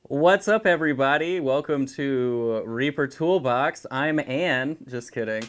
What's up, everybody? Welcome to Reaper Toolbox. I'm Ann. Just kidding.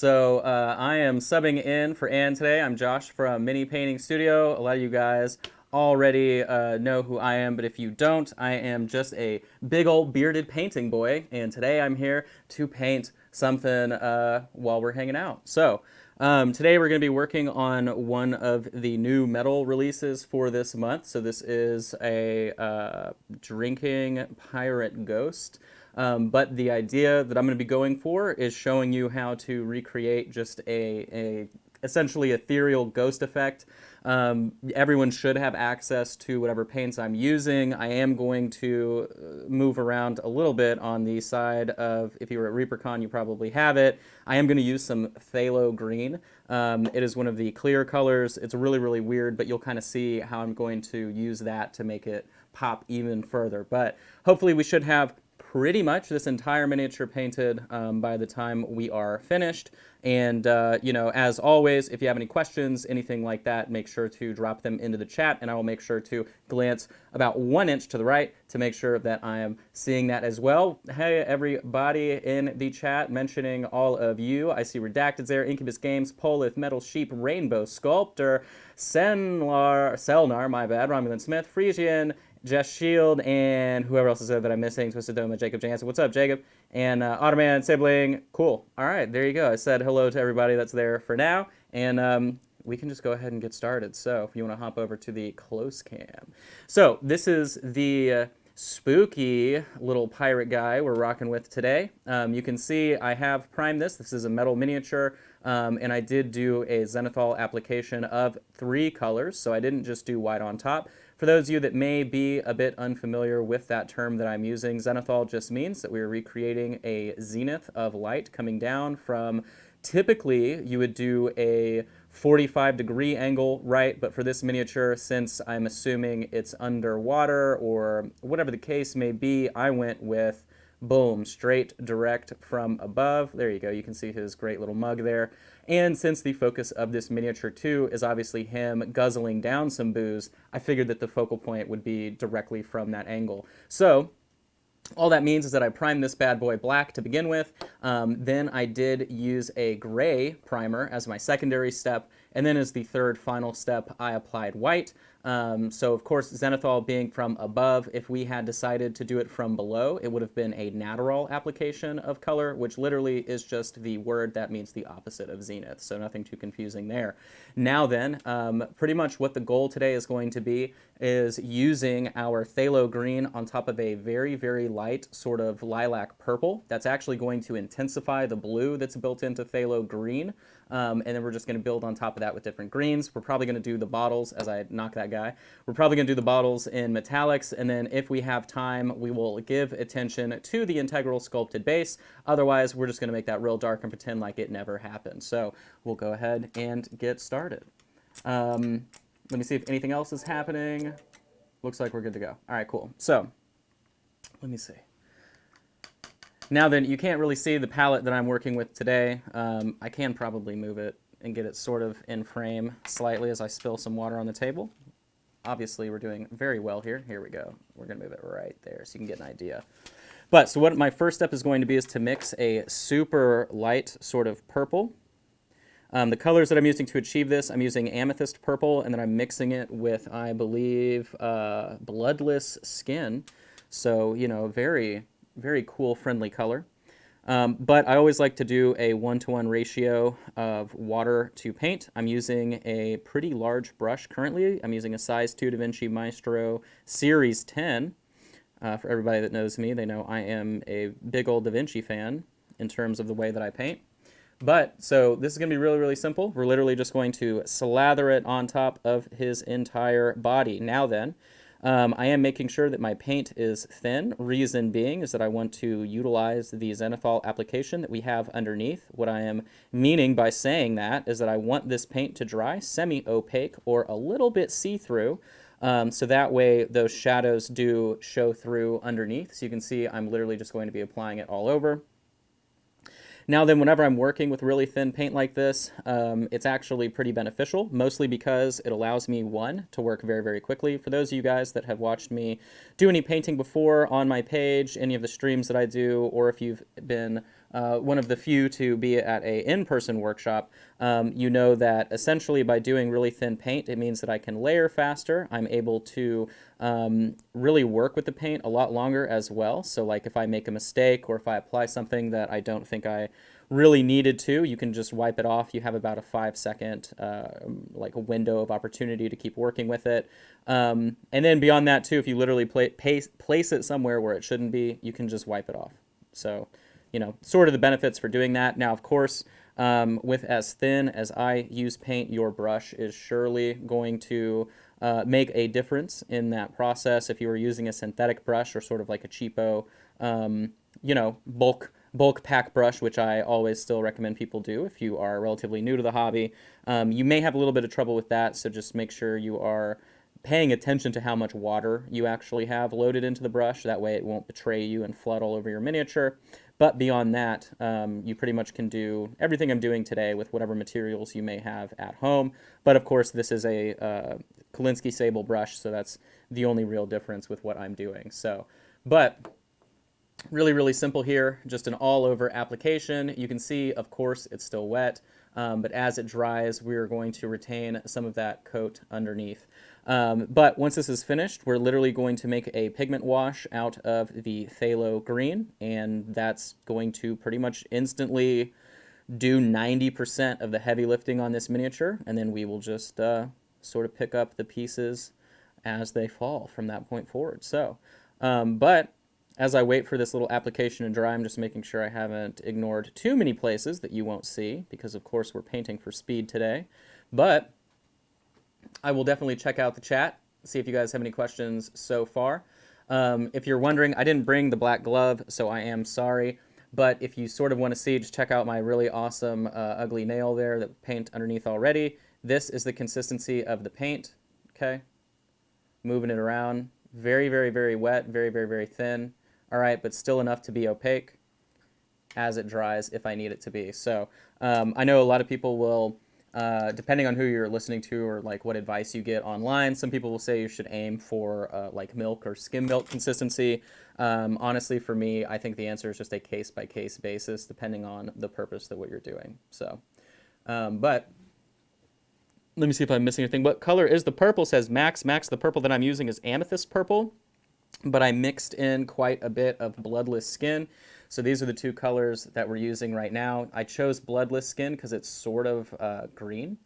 I am subbing in for Ann today. I'm Josh from Mini Painting Studio. A lot of you guys already know who I am, but if you don't, I am just a big old bearded painting boy, and today I'm here to paint something while we're hanging out. Today we're going to be working on one of the new metal releases for this month. So this is a drinking pirate ghost. But the idea that I'm going to be going for is showing you how to recreate just a essentially ethereal ghost effect. Everyone should have access to whatever paints I'm using. I am going to move around a little bit on the side of, if you were at ReaperCon, you probably have it. I am going to use some phthalo green. It is one of the clear colors. It's really, really weird, but you'll kind of see how I'm going to use that to make it pop even further. But hopefully we should have pretty much this entire miniature painted by the time we are finished. And, as always, if you have any questions, anything like that, make sure to drop them into the chat, and I will make sure to glance about 1 inch to the right to make sure that I am seeing that as well. Hey, everybody in the chat, mentioning all of you. I see Redacted's there, Incubus Games, Polith, Metal Sheep, Rainbow Sculptor, Selnar, my bad, Romulan Smith, Frisian, Jess Shield, and whoever else is there that I'm missing, Twisted Doma, Jacob Jansen. What's up, Jacob? And Ottoman, Sibling. Cool. All right, there you go. I said hello to everybody that's there for now, and we can just go ahead and get started. So if you want to hop over to the close cam. So this is the spooky little pirate guy we're rocking with today. You can see I have primed this. This is a metal miniature, and I did do a zenithal application of 3 colors, so I didn't just do white on top. For those of you that may be a bit unfamiliar with that term that I'm using, zenithal just means that we're recreating a zenith of light coming down from, typically you would do a 45-degree angle, right? But for this miniature, since I'm assuming it's underwater or whatever the case may be, I went with boom, straight direct from above. There you go. You can see his great little mug there. And since the focus of this miniature too is obviously him guzzling down some booze, I figured that the focal point would be directly from that angle. So all that means is that I primed this bad boy black to begin with. Then I did use a gray primer as my secondary step. And then as the third final step, I applied white. So of course, zenithal being from above, if we had decided to do it from below, it would have been a natural application of color, which literally is just the word that means the opposite of zenith. So nothing too confusing there. Now then, pretty much what the goal today is going to be is using our phthalo green on top of a very, very light sort of lilac purple. That's actually going to intensify the blue that's built into phthalo green. And then we're just going to build on top of that with different greens. We're probably going to do the bottles, as I knock that guy, we're probably going to do the bottles in metallics, and then if we have time, we will give attention to the integral sculpted base. Otherwise, we're just going to make that real dark and pretend like it never happened. So we'll go ahead and get started. Let me see if anything else is happening. Looks like we're good to go. All right, cool. So let me see. Now then, you can't really see the palette that I'm working with today. I can probably move it and get it sort of in frame slightly as I spill some water on the table. Obviously, we're doing very well here. Here we go. We're going to move it right there so you can get an idea. But so what my first step is going to be is to mix a super light sort of purple. The colors that I'm using to achieve this, I'm using amethyst purple, and then I'm mixing it with, I believe, bloodless skin. So, very, very cool, friendly color. But I always like to do a 1-to-1 ratio of water to paint. I'm using a pretty large brush currently. I'm using a size 2 Da Vinci Maestro Series 10. For everybody that knows me, they know I am a big old Da Vinci fan in terms of the way that I paint. So this is going to be really, really simple. We're literally just going to slather it on top of his entire body. Now then, I am making sure that my paint is thin. Reason being is that I want to utilize the zenithal application that we have underneath. What I am meaning by saying that is that I want this paint to dry semi-opaque or a little bit see-through. So that way those shadows do show through underneath. So you can see I'm literally just going to be applying it all over. Now then, whenever I'm working with really thin paint like this, it's actually pretty beneficial, mostly because it allows me, one, to work very, very quickly. For those of you guys that have watched me do any painting before on my page, any of the streams that I do, or if you've been one of the few to be at a in-person workshop, you know that essentially by doing really thin paint, it means that I can layer faster. I'm able to really work with the paint a lot longer as well. So like if I make a mistake or if I apply something that I don't think I really needed to, you can just wipe it off. You have about a 5-second like a window of opportunity to keep working with it. And then beyond that too, if you literally place it somewhere where it shouldn't be, you can just wipe it off. So, you know, sort of the benefits for doing that. Now, of course, with as thin as I use paint, your brush is surely going to make a difference in that process. If you were using a synthetic brush or sort of like a cheapo, you know, bulk pack brush, which I always still recommend people do if you are relatively new to the hobby, you may have a little bit of trouble with that. So just make sure you are paying attention to how much water you actually have loaded into the brush. That way it won't betray you and flood all over your miniature. But beyond that, you pretty much can do everything I'm doing today with whatever materials you may have at home. But of course, this is a Kolinsky Sable brush, so that's the only real difference with what I'm doing. So, but really, really simple here, just an all-over application. You can see, of course, it's still wet, but as it dries, we're going to retain some of that coat underneath. But once this is finished, we're literally going to make a pigment wash out of the phthalo green, and that's going to pretty much instantly do 90% of the heavy lifting on this miniature, and then we will just sort of pick up the pieces as they fall from that point forward. So, but as I wait for this little application to dry, I'm just making sure I haven't ignored too many places that you won't see, because of course we're painting for speed today. But I will definitely check out the chat, see if you guys have any questions so far. If you're wondering, I didn't bring the black glove, so I am sorry. But if you sort of want to see, just check out my really awesome ugly nail there that paint underneath already. This is the consistency of the paint, okay? Moving it around. Very, very, very wet, very, very, very thin. All right, but still enough to be opaque as it dries if I need it to be. So I know a lot of people will, depending on who you're listening to or like what advice you get online, some people will say you should aim for like milk or skim milk consistency. Honestly, for me, I think the answer is just a case-by-case basis depending on the purpose that what you're doing. So, but let me see if I'm missing anything. What color is the purple, says Max. Max, the purple that I'm using is amethyst purple, but I mixed in quite a bit of bloodless skin. So these are the two colors that we're using right now. I chose bloodless skin because it's sort of green,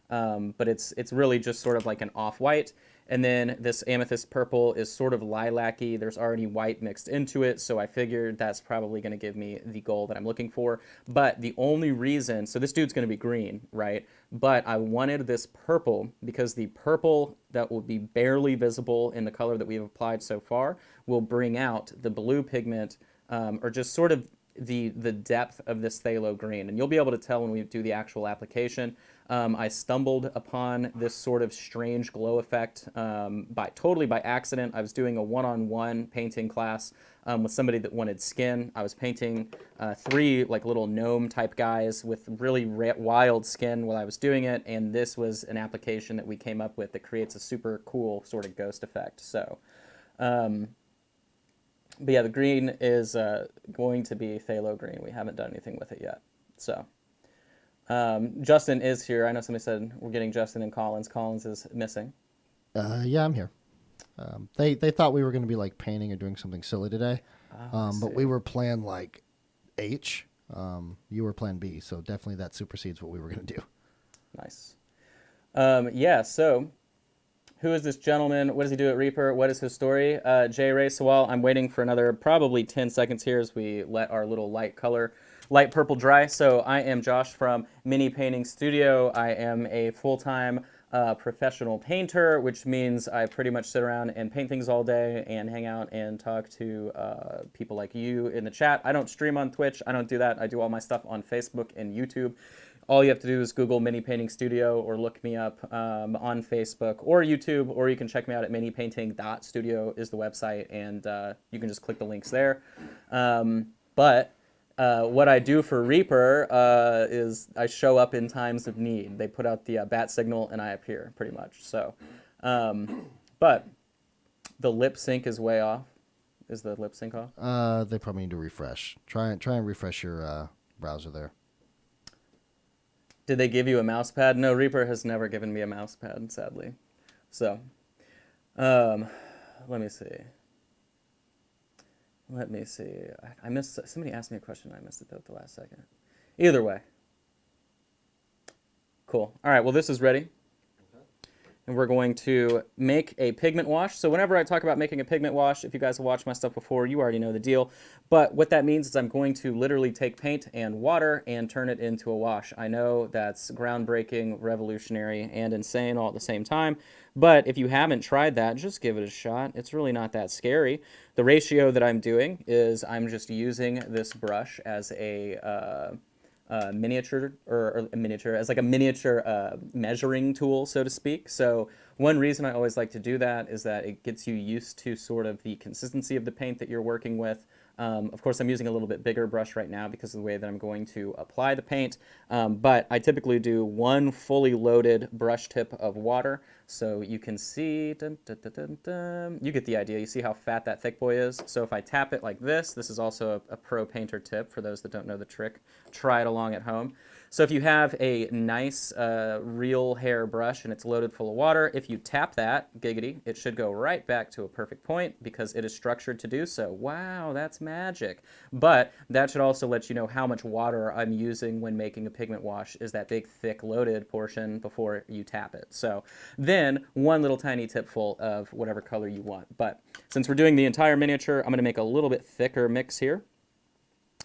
but it's really just sort of like an off-white. And then this amethyst purple is sort of lilac-y. There's already white mixed into it, so I figured that's probably going to give me the goal that I'm looking for. But the only reason, so this dude's going to be green, right? But I wanted this purple because the purple that will be barely visible in the color that we've applied so far will bring out the blue pigment, or just sort of the depth of this phthalo green. And you'll be able to tell when we do the actual application. I stumbled upon this sort of strange glow effect totally by accident. I was doing a one-on-one painting class with somebody that wanted skin. I was painting 3 like little gnome type guys with really wild skin while I was doing it, and this was an application that we came up with that creates a super cool sort of ghost effect. So, but yeah, the green is going to be phthalo green. We haven't done anything with it yet. So. Justin is here. I know somebody said we're getting Justin and Collins. Collins is missing. Yeah, I'm here. They thought we were going to be like painting or doing something silly today, but we were plan like H. You were plan B, so definitely that supersedes what we were going to do. Nice. Yeah, so who is this gentleman? What does he do at Reaper? What is his story? J. Ray Sawal. I'm waiting for another probably 10 seconds here as we let our little light purple dry. So I am Josh from Mini Painting Studio. I am a full-time professional painter, which means I pretty much sit around and paint things all day and hang out and talk to people like you in the chat. I don't stream on Twitch. I don't do that. I do all my stuff on Facebook and YouTube. All you have to do is Google Mini Painting Studio or look me up on Facebook or YouTube, or you can check me out at minipainting.studio is the website, and you can just click the links there. But what I do for Reaper is I show up in times of need. They put out the bat signal and I appear, pretty much. So, but the lip sync is way off. Is the lip sync off? They probably need to refresh. Try and refresh your browser there. Did they give you a mouse pad? No, Reaper has never given me a mouse pad, sadly. So, let me see. Let me see. I missed. Somebody asked me a question. I missed it though at the last second. Either way. Cool. All right. Well, this is ready. And we're going to make a pigment wash. So whenever I talk about making a pigment wash, if you guys have watched my stuff before, you already know the deal. But what that means is I'm going to literally take paint and water and turn it into a wash. I know that's groundbreaking, revolutionary, and insane all at the same time. But if you haven't tried that, just give it a shot. It's really not that scary. The ratio that I'm doing is I'm just using this brush as a miniature or a miniature as like a miniature measuring tool, so to speak. So one reason I always like to do that is that it gets you used to sort of the consistency of the paint that you're working with. Of course, I'm using a little bit bigger brush right now because of the way that I'm going to apply the paint, but I typically do one fully loaded brush tip of water. So you can see, dun, dun, dun, dun, dun. You get the idea. You see how fat that thick boy is? So if I tap it like this is also a pro painter tip for those that don't know the trick. Try it along at home. So if you have a nice real hair brush and it's loaded full of water, if you tap that, giggity, it should go right back to a perfect point because it is structured to do so. Wow, that's magic. But that should also let you know how much water I'm using when making a pigment wash is that big, thick, loaded portion before you tap it. So then one little tiny tipful of whatever color you want. But since we're doing the entire miniature, I'm going to make a little bit thicker mix here.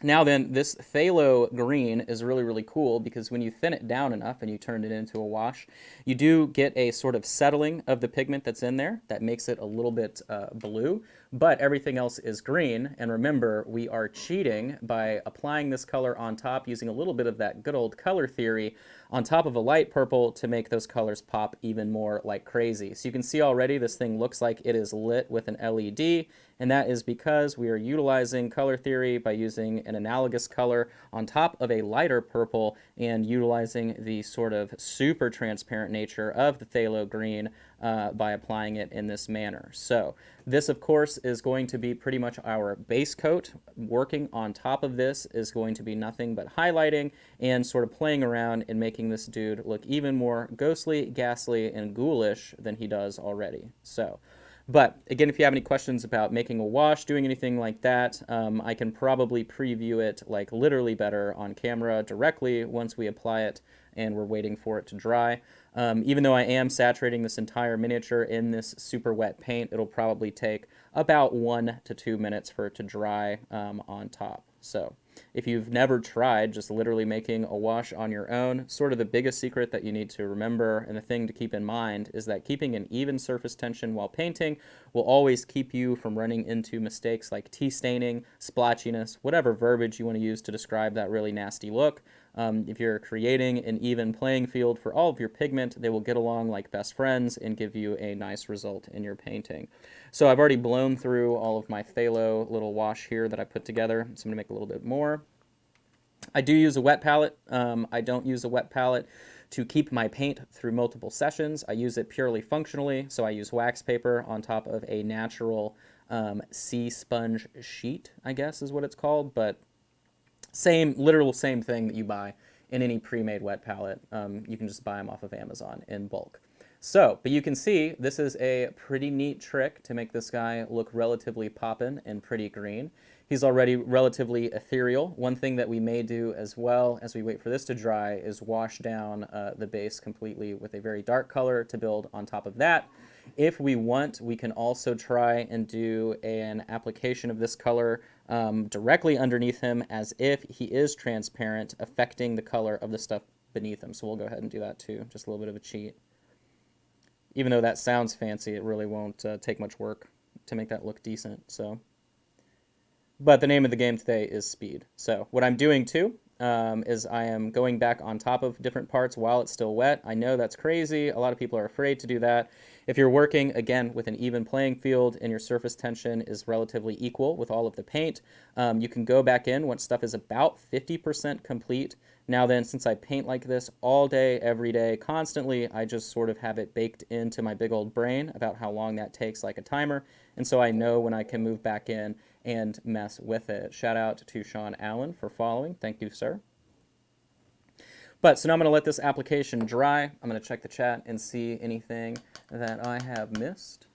Now then, this phthalo green is really, really cool because when you thin it down enough and you turn it into a wash, you do get a sort of settling of the pigment that's in there that makes it a little bit blue, but everything else is green. And remember, we are cheating by applying this color on top using a little bit of that good old color theory on top of a light purple to make those colors pop even more like crazy. So you can see already this thing looks like it is lit with an LED, and that is because we are utilizing color theory by using an analogous color on top of a lighter purple and utilizing the sort of super transparent nature of the phthalo green by applying it in this manner. So this, of course, is going to be pretty much our base coat. Working on top of this is going to be nothing but highlighting and sort of playing around and making this dude look even more ghostly, ghastly, and ghoulish than he does already. So, but again, if you have any questions about making a wash, doing anything like that, I can probably preview it like literally better on camera directly once we apply it and we're waiting for it to dry. Even though I am saturating this entire miniature in this super wet paint, it'll probably take about 1 to 2 minutes for it to dry on top. So if you've never tried just literally making a wash on your own, sort of the biggest secret that you need to remember and the thing to keep in mind is that keeping an even surface tension while painting will always keep you from running into mistakes like tea staining, splotchiness, whatever verbiage you want to use to describe that really nasty look. If you're creating an even playing field for all of your pigment, they will get along like best friends and give you a nice result in your painting. So I've already blown through all of my phthalo little wash here that I put together, so I'm going to make a little bit more. I do use a wet palette. I don't use a wet palette to keep my paint through multiple sessions. I use it purely functionally, so I use wax paper on top of a natural sea sponge sheet, I guess is what it's called, but literal same thing that you buy in any pre-made wet palette. You can just buy them off of Amazon in bulk. So, but you can see this is a pretty neat trick to make this guy look relatively poppin' and pretty green. He's already relatively ethereal. One thing that we may do as well as we wait for this to dry is wash down the base completely with a very dark color to build on top of that. If we want, we can also try and do an application of this color directly underneath him as if he is transparent, affecting the color of the stuff beneath him. So we'll go ahead and do that too, just a little bit of a cheat. Even though that sounds fancy, it really won't take much work to make that look decent. So, but the name of the game today is speed. So what I'm doing too is I am going back on top of different parts while it's still wet. I know that's crazy. A lot of people are afraid to do that. If you're working, again, with an even playing field and your surface tension is relatively equal with all of the paint, you can go back in once stuff is about 50% complete. Now then, since I paint like this all day, every day, constantly, I just sort of have it baked into my big old brain about how long that takes, like a timer. And so I know when I can move back in and mess with it. Shout out to Sean Allen for following. Thank you, sir. But so now I'm going to let this application dry. I'm going to check the chat and see anything that I have missed.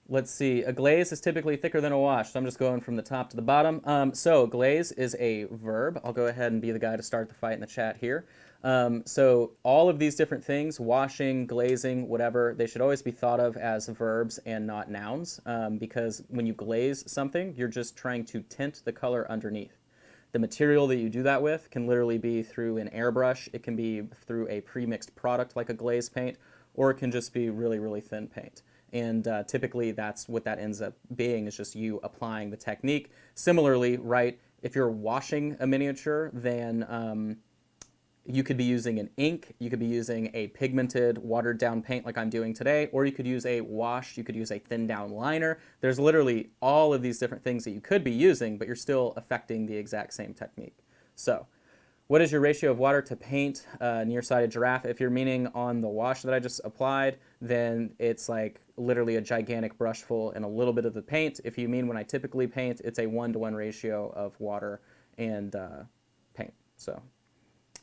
Let's see. A glaze is typically thicker than a wash, so I'm just going from the top to the bottom. So glaze is a verb. I'll go ahead and be the guy to start the fight in the chat here. So all of these different things, washing, glazing, whatever, they should always be thought of as verbs and not nouns, because when you glaze something, you're just trying to tint the color underneath. The material that you do that with can literally be through an airbrush. It can be through a pre-mixed product like a glaze paint, or it can just be really, really thin paint. And typically that's what that ends up being, is just you applying the technique. Similarly, right, if you're washing a miniature, then you could be using an ink, you could be using a pigmented, watered down paint like I'm doing today, or you could use a wash, you could use a thin down liner. There's literally all of these different things that you could be using, but you're still affecting the exact same technique. So, what is your ratio of water to paint nearsighted giraffe? If you're meaning on the wash that I just applied, then it's like literally a gigantic brush full and a little bit of the paint. If you mean when I typically paint, it's a 1-to-1 ratio of water and paint. So,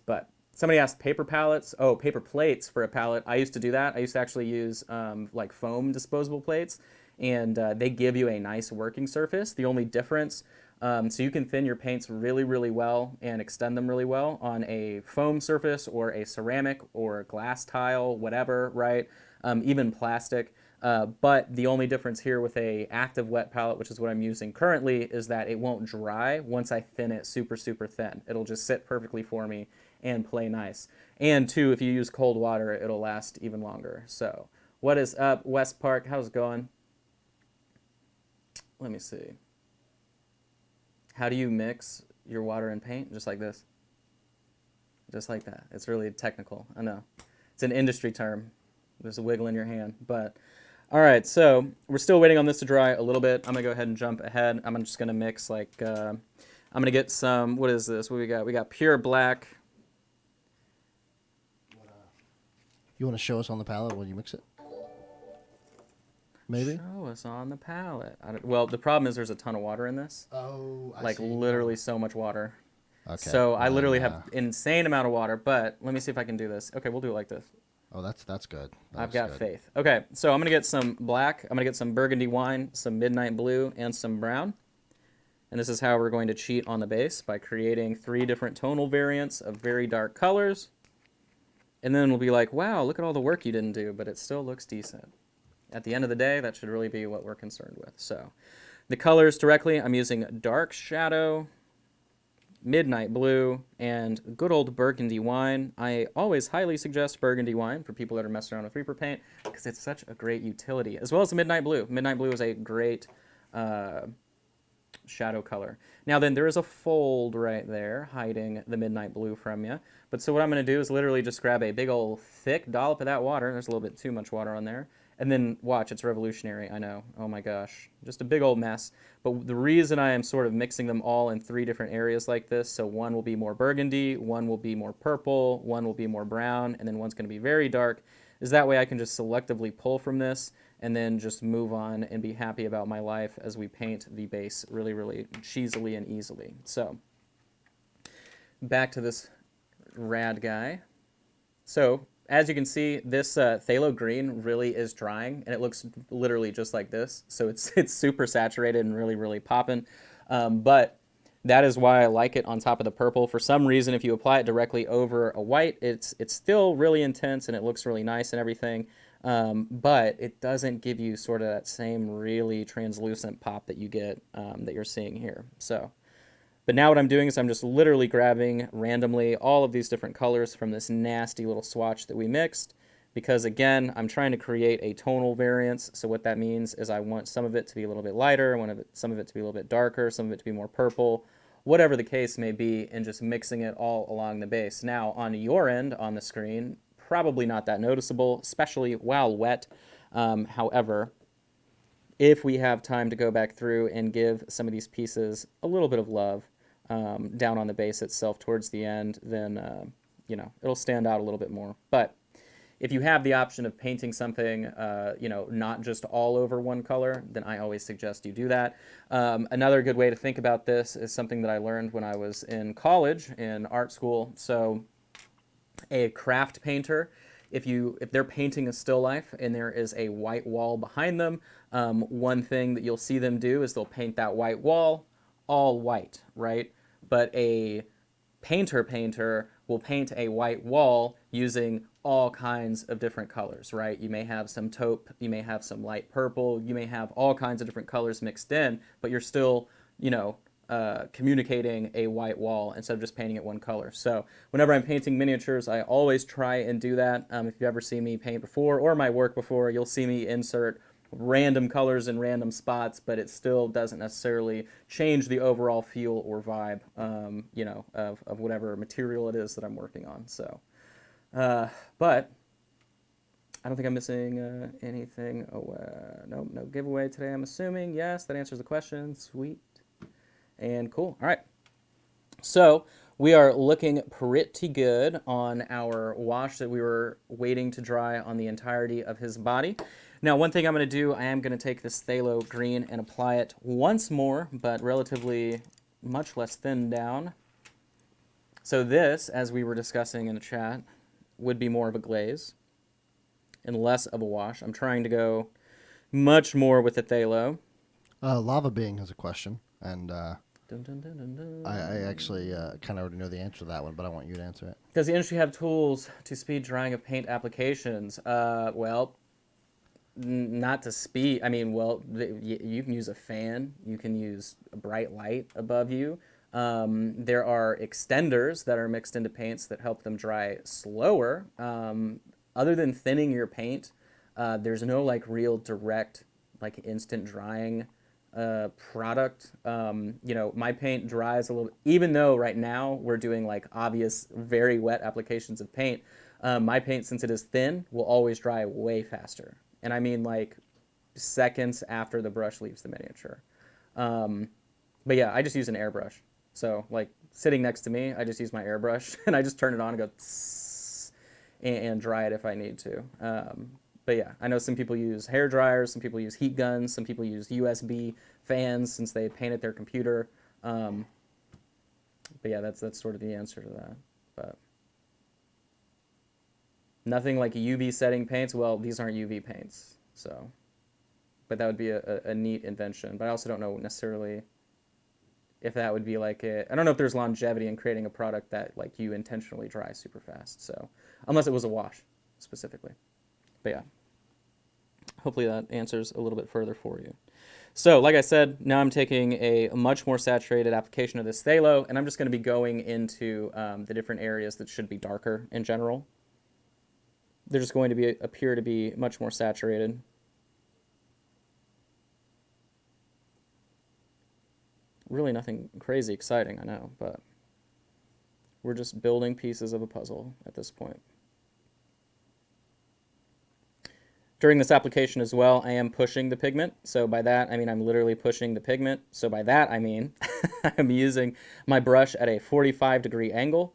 but somebody asked paper palettes. Oh, paper plates for a palette. I used to do that. I used to actually use like foam disposable plates, and they give you a nice working surface. The only difference, so you can thin your paints really, really well and extend them really well on a foam surface or a ceramic or a glass tile, whatever, right? Even plastic. But the only difference here with a active wet palette, which is what I'm using currently, is that it won't dry once I thin it super, super thin. It'll just sit perfectly for me and play nice. And two, if you use cold water, it'll last even longer. So what is up, West Park? How's it going? Let me see. How do you mix your water and paint? Just like this. Just like that. It's really technical. I know. It's an industry term. There's a wiggle in your hand. But, all right, so we're still waiting on this to dry a little bit. I'm going to go ahead and jump ahead. I'm just going to mix like, I'm going to get some, what is this? What we got? We got pure black. You want to show us on the palette when you mix it? Maybe? Show us on the palette. Well, the problem is there's a ton of water in this. Oh, I see. Literally so much water. Okay. So I literally have insane amount of water, but let me see if I can do this. Okay, we'll do it like this. Oh, that's good. I've got faith. Okay, so I'm going to get some black, I'm going to get some burgundy wine, some midnight blue, and some brown. And this is how we're going to cheat on the base, by creating 3 different tonal variants of very dark colors. And then we'll be like, wow, look at all the work you didn't do, but it still looks decent. At the end of the day, that should really be what we're concerned with. So the colors directly, I'm using dark shadow, midnight blue, and good old burgundy wine. I always highly suggest burgundy wine for people that are messing around with Reaper paint, because it's such a great utility, as well as the midnight blue. Midnight blue is a great shadow color. Now then, there is a fold right there hiding the midnight blue from you. But so what I'm going to do is literally just grab a big old thick dollop of that water. There's a little bit too much water on there. And then watch, it's revolutionary, I know. Oh my gosh, just a big old mess. But the reason I am sort of mixing them all in 3 different areas like this, so one will be more burgundy, one will be more purple, one will be more brown, and then one's going to be very dark, is that way I can just selectively pull from this and then just move on and be happy about my life as we paint the base really, really cheesily and easily. So back to this rad guy. So as you can see, this phthalo green really is drying, and it looks literally just like this. So it's super saturated and really, really popping. But that is why I like it on top of the purple. For some reason, if you apply it directly over a white, it's still really intense and it looks really nice and everything. But it doesn't give you sort of that same really translucent pop that you get, that you're seeing here. So. But now what I'm doing is I'm just literally grabbing randomly all of these different colors from this nasty little swatch that we mixed, because again, I'm trying to create a tonal variance. So what that means is I want some of it to be a little bit lighter, I want some of it to be a little bit darker, some of it to be more purple, whatever the case may be, and just mixing it all along the base. Now on your end on the screen, probably not that noticeable, especially while wet. However, if we have time to go back through and give some of these pieces a little bit of love down on the base itself towards the end, then, you know, it'll stand out a little bit more. But if you have the option of painting something, you know, not just all over one color, then I always suggest you do that. Another good way to think about this is something that I learned when I was in college, in art school. So a craft painter, if they're painting a still life and there is a white wall behind them, one thing that you'll see them do is they'll paint that white wall all white, right? But a painter will paint a white wall using all kinds of different colors, right? You may have some taupe, you may have some light purple, you may have all kinds of different colors mixed in, but you're still, you know, communicating a white wall instead of just painting it one color. So whenever I'm painting miniatures, I always try and do that. If you've ever seen me paint before or my work before, you'll see me insert random colors in random spots, but it still doesn't necessarily change the overall feel or vibe, you know, of whatever material it is that I'm working on. So, but I don't think I'm missing anything. No giveaway today, I'm assuming. Yes, that answers the question. Sweet. And cool. All right. So we are looking pretty good on our wash that we were waiting to dry on the entirety of his body. Now, one thing I'm going to do, I am going to take this phthalo green and apply it once more, but relatively much less thinned down. So this, as we were discussing in the chat, would be more of a glaze and less of a wash. I'm trying to go much more with the phthalo. Lava Being has a question, and Dun, dun, dun, dun, dun. I actually kind of already know the answer to that one, but I want you to answer it. Does the industry have tools to speed drying of paint applications? Well, not to speed. I mean, well, you can use a fan. You can use a bright light above you. There are extenders that are mixed into paints that help them dry slower. Other than thinning your paint, there's no like real direct, like instant drying product. You know, my paint dries a little, even though right now we're doing like obvious, very wet applications of paint. My paint, since it is thin, will always dry way faster. And I mean like seconds after the brush leaves the miniature. But yeah, I just use an airbrush. So like sitting next to me, I just use my airbrush and I just turn it on and go tss, and dry it if I need to. But yeah, I know some people use hair dryers, some people use heat guns, some people use USB fans since they painted their computer. But yeah, that's sort of the answer to that. But nothing like UV setting paints. Well, these aren't UV paints, so. But that would be a neat invention. But I also don't know necessarily if that would be like I don't know if there's longevity in creating a product that like you intentionally dry super fast. So unless it was a wash specifically. But yeah, hopefully that answers a little bit further for you. So like I said, now I'm taking a much more saturated application of this phthalo, and I'm just going to be going into the different areas that should be darker in general. They're just going to appear to be much more saturated. Really nothing crazy exciting, I know, but we're just building pieces of a puzzle at this point. During this application as well, I am pushing the pigment. So by that, I mean I'm literally pushing the pigment. So by that, I mean I'm using my brush at a 45-degree angle.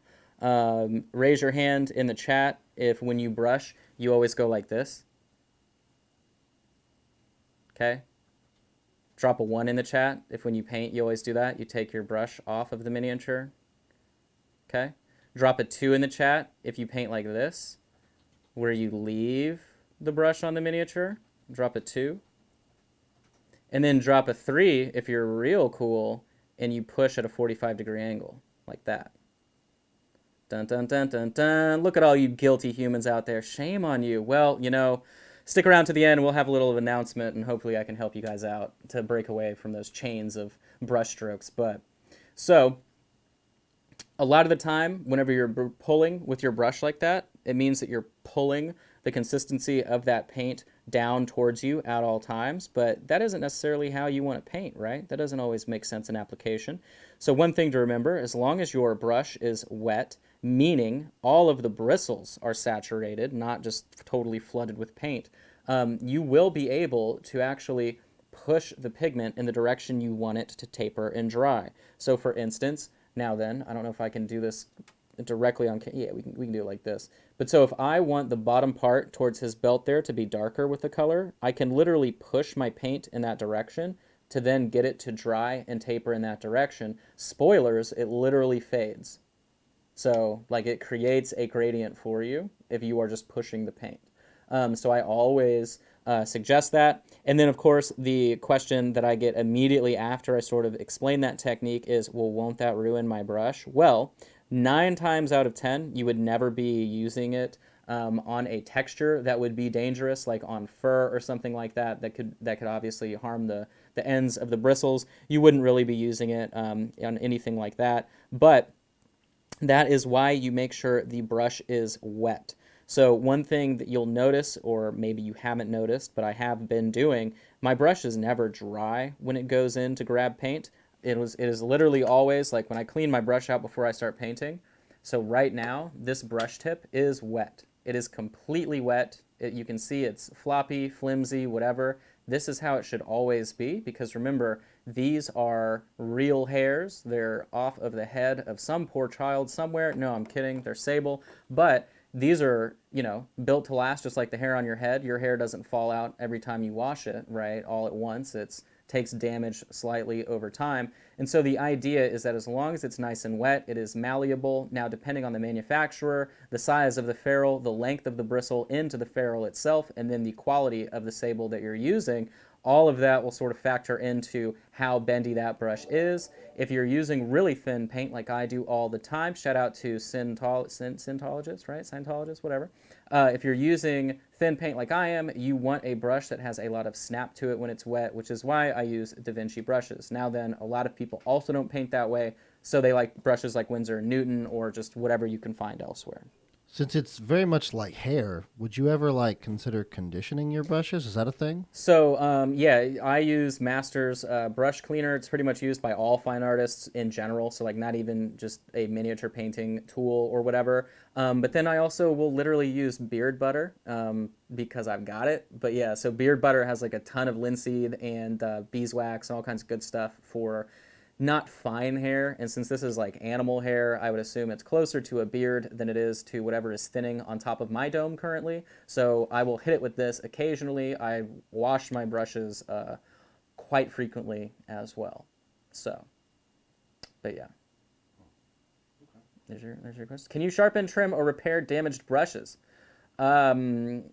Raise your hand in the chat if when you brush, you always go like this. Okay? Drop a 1 in the chat if when you paint, you always do that. You take your brush off of the miniature. Okay? Drop a 2 in the chat if you paint like this, where you leave the brush on the miniature. Drop a 2. And then drop a 3 if you're real cool and you push at a 45-degree angle, like that. Dun, dun, dun, dun, dun. Look at all you guilty humans out there. Shame on you. Well, you know, stick around to the end. We'll have a little of an announcement, and hopefully I can help you guys out to break away from those chains of brush strokes. But so a lot of the time, whenever you're pulling with your brush like that, it means that you're pulling the consistency of that paint down towards you at all times, but that isn't necessarily how you want to paint, right? That doesn't always make sense in application. So one thing to remember, as long as your brush is wet, meaning all of the bristles are saturated, not just totally flooded with paint, you will be able to actually push the pigment in the direction you want it to taper and dry. So for instance, now then, I don't know if I can do this directly on, yeah, we can do it like this. But so if I want the bottom part towards his belt there to be darker with the color, I can literally push my paint in that direction to then get it to dry and taper in that direction. Spoilers, it literally fades. So like it creates a gradient for you if you are just pushing the paint. So I always suggest that. And then of course the question that I get immediately after I sort of explain that technique is, well, won't that ruin my brush? Well, 9 times out of 10, you would never be using it on a texture that would be dangerous, like on fur or something like that, that could obviously harm the ends of the bristles. You wouldn't really be using it on anything like that. But that is why you make sure the brush is wet. So one thing that you'll notice, or maybe you haven't noticed, but I have been doing, my brush is never dry when it goes in to grab paint. It is literally always like when I clean my brush out before I start painting. So right now, this brush tip is wet. It is completely wet. You can see it's floppy, flimsy, whatever. This is how it should always be, because remember, these are real hairs. They're off of the head of some poor child somewhere. No, I'm kidding. They're sable. But these are, you know, built to last, just like the hair on your head. Your hair doesn't fall out every time you wash it, right, all at once. It takes damage slightly over time. And so the idea is that as long as it's nice and wet, it is malleable. Now, depending on the manufacturer, the size of the ferrule, the length of the bristle into the ferrule itself, and then the quality of the sable that you're using, all of that will sort of factor into how bendy that brush is. If you're using really thin paint like I do all the time, shout out to Scientologists, right? Scientologists, whatever. If you're using thin paint like I am, you want a brush that has a lot of snap to it when it's wet, which is why I use Da Vinci brushes. Now then, a lot of people also don't paint that way, so they like brushes like Winsor & Newton or just whatever you can find elsewhere. Since it's very much like hair, would you ever like consider conditioning your brushes? Is that a thing? So yeah, I use Masters brush cleaner. It's pretty much used by all fine artists in general. So like not even just a miniature painting tool or whatever. But then I also will literally use beard butter because I've got it. But yeah, so beard butter has like a ton of linseed and beeswax and all kinds of good stuff for not fine hair, and since this is like animal hair, I would assume it's closer to a beard than it is to whatever is thinning on top of my dome currently. So I will hit it with this occasionally. I wash my brushes quite frequently as well. So, but yeah. There's your question. Can you sharpen, trim, or repair damaged brushes? So